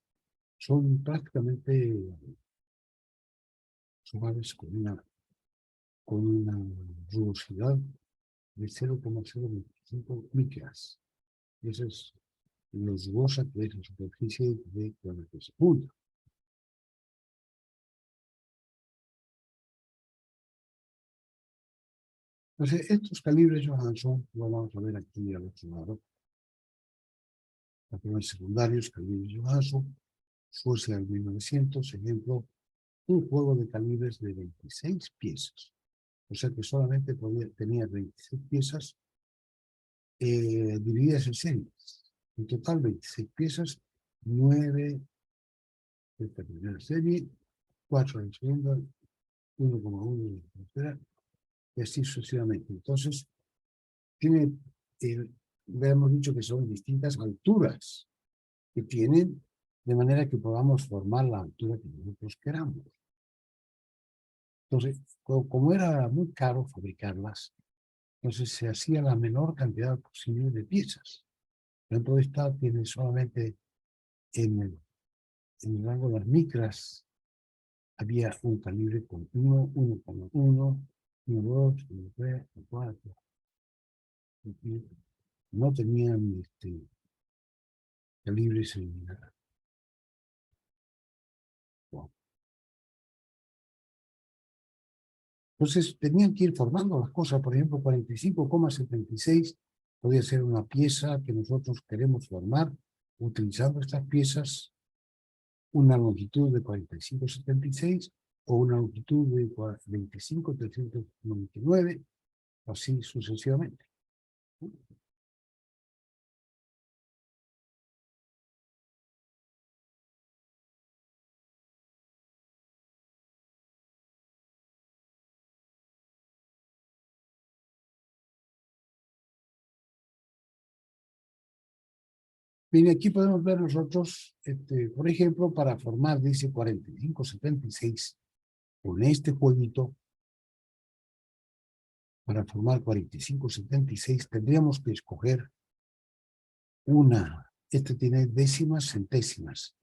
Speaker 1: son prácticamente suaves con una rugosidad de 0,025 micras. Y esa es lo rugosa que es la superficie de la que se junta. Entonces, estos calibres Johansson, lo vamos a ver aquí al otro lado, patrones secundarios, calibres Johansson, Suecia del 1900, ejemplo, un juego de calibres de 26 piezas. O sea que solamente tenía 26 piezas divididas en series. En total, 26 piezas, 9 de esta primera serie, 4 en la segunda, 1,1 en la tercera, y así sucesivamente. Entonces, tiene, le hemos dicho que son distintas alturas que tienen, de manera que podamos formar la altura que nosotros queramos. Entonces, como era muy caro fabricarlas, entonces se hacía la menor cantidad posible de piezas. Por ejemplo, esta tiene solamente en el rango de las micras, había un calibre con 1, 1,1, 1,2, 1,3, 1,4. No tenían calibres en nada. Wow. Entonces tenían que ir formando las cosas. Por ejemplo, 45,76 podría ser una pieza que nosotros queremos formar utilizando estas piezas, una longitud de 45,76 o una longitud de 25,399, así sucesivamente. Bien, aquí podemos ver nosotros, por ejemplo, para formar, dice 45,76, con este jueguito, para formar 45,76, tendríamos que escoger tiene décimas, centésimas.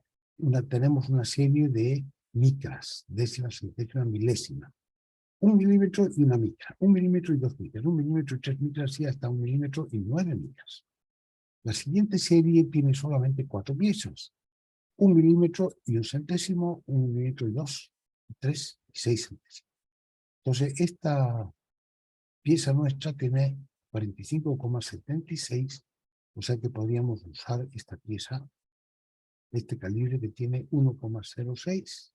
Speaker 1: Tenemos una serie de micras, décimas, centésimas, milésima. 1 milímetro y una micra, 1 milímetro y 2 micras, 1 milímetro y 3 micras y hasta 1 milímetro y 9 micras. La siguiente serie tiene solamente 4 piezas. 1 milímetro y un centésimo, 1 milímetro y 2, 3 y 6 centésimos. Entonces, esta pieza nuestra tiene 45,76, o sea que podríamos usar esta pieza, este calibre que tiene 1,06.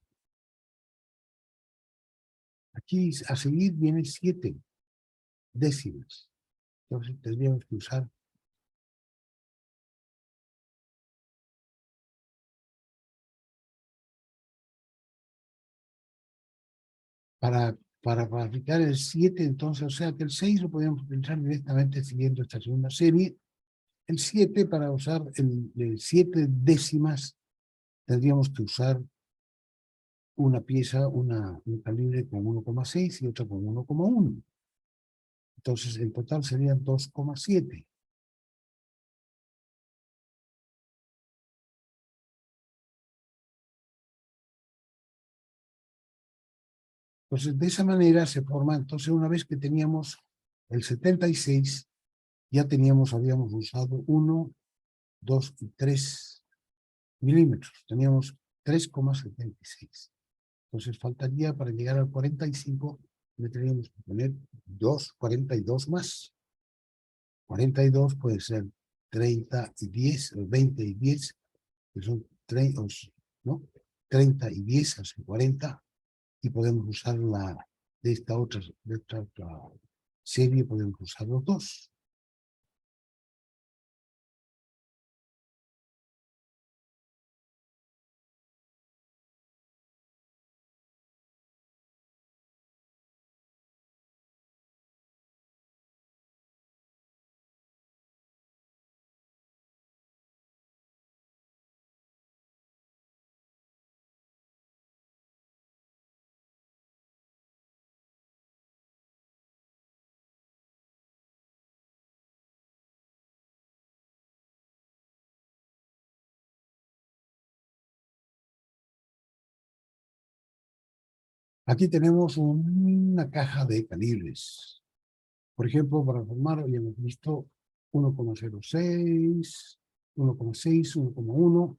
Speaker 1: Aquí a seguir vienen 7 décimas. Entonces tendríamos que usar para fabricar el 7, entonces, o sea que el 6 lo podríamos utilizar directamente siguiendo esta segunda serie. El 7, para usar el 7 décimas, tendríamos que usar una pieza, un calibre con 1,6 y otra con 1,1. Entonces, en total serían 2,7. Entonces, de esa manera se forma, entonces, una vez que teníamos el 76, ya habíamos usado 1, 2 y 3 milímetros. Teníamos 3,76. Entonces faltaría para llegar al 45, le tendríamos que poner 42 más. 42 puede ser 30 y 10, o 20 y 10, que son 30, ¿no? 30 y 10 hace 40, y podemos usar de esta otra serie, podemos usar los dos. Aquí tenemos una caja de calibres. Por ejemplo, para formar, hoy hemos visto 1,06, 1,6, 1,1,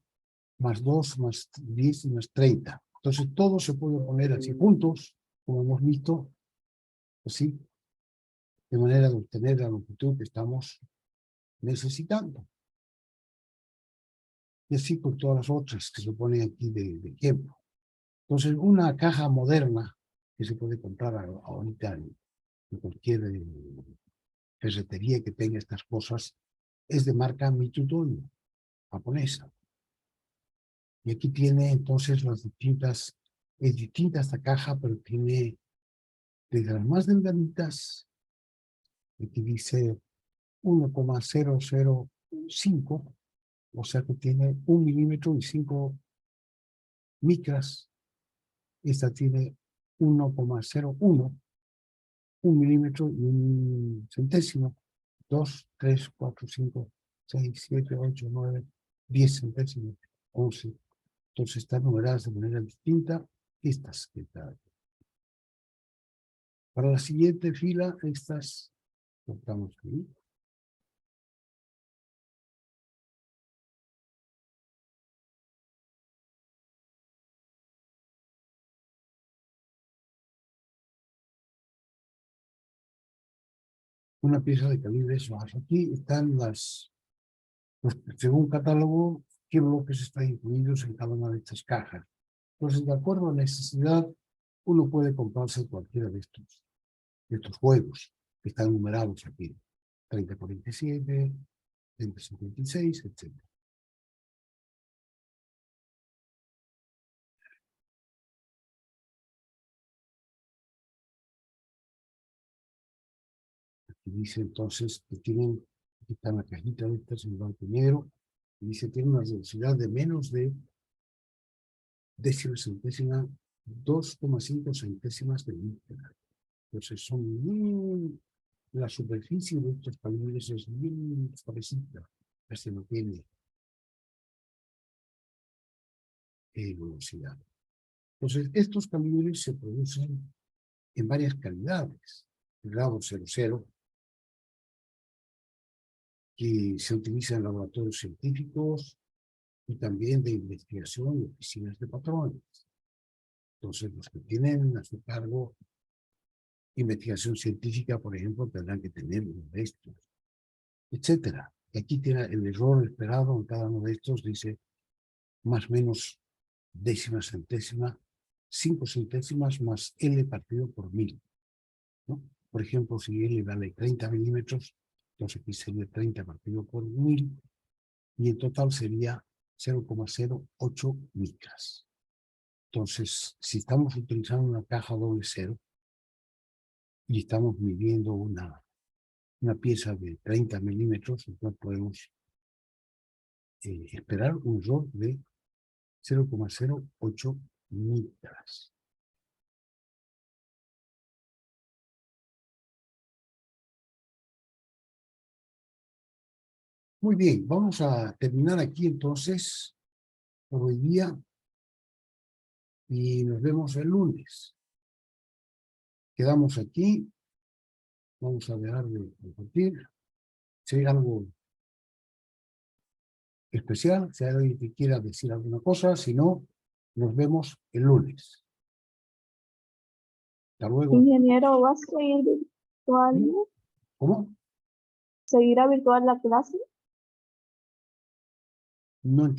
Speaker 1: más 2, más 10 y más 30. Entonces, todo se puede poner así juntos, como hemos visto, así, de manera de obtener la longitud que estamos necesitando. Y así con todas las otras que se ponen aquí de ejemplo. Entonces, una caja moderna que se puede comprar ahorita en cualquier ferretería que tenga estas cosas es de marca Mitutoyo, japonesa. Y aquí tiene entonces es distinta esta caja, pero tiene desde las más delgaditas, aquí dice 1,005, o sea que tiene 1 milímetro y 5 micras. Esta tiene 1,01, 1 milímetro y 1 centésimo, 2, 3, 4, 5, 6, 7, 8, 9, 10 centésimos, 11. Entonces están numeradas de manera distinta estas que están. Para la siguiente fila, estas cortamos aquí. Una pieza de calibres bajo. Aquí están según catálogo, qué bloques están incluidos en cada una de estas cajas. Entonces, de acuerdo a la necesidad, uno puede comprarse cualquiera de estos juegos que están numerados aquí. 3047, 3056, etc. Aquí dice entonces que aquí está en la cajita de estas en blanco y negro, y dice que tiene una velocidad de menos de décima centésima, 2,5 centésimas de micra. Entonces la superficie de estos calibres es bien suavecita, casi no tiene velocidad. Entonces, estos calibres se producen en varias calidades. El grado 00, que se utiliza en laboratorios científicos y también de investigación y oficinas de patrones. Entonces, los que tienen a su cargo investigación científica, por ejemplo, tendrán que tener uno de estos, etcétera. Y aquí tiene el error esperado en cada uno de estos, dice más o menos décima centésima, 5 centésimas más L partido por 1000, ¿no? Por ejemplo, si L vale 30 milímetros, entonces aquí sería 30 partido por 1000, y en total sería 0,08 micras. Entonces, si estamos utilizando una caja doble cero y estamos midiendo una pieza de 30 milímetros, entonces podemos esperar un error de 0,08 micras. Muy bien, vamos a terminar aquí entonces por hoy día y nos vemos el lunes. Quedamos aquí, vamos a dejar de compartir. Si hay algo especial, si hay alguien que quiera decir alguna cosa, si no, nos vemos el lunes. Hasta luego.
Speaker 3: Ingeniero, ¿va a seguir virtual?
Speaker 1: ¿Cómo?
Speaker 3: ¿Seguirá virtual la clase?
Speaker 1: No entiendo.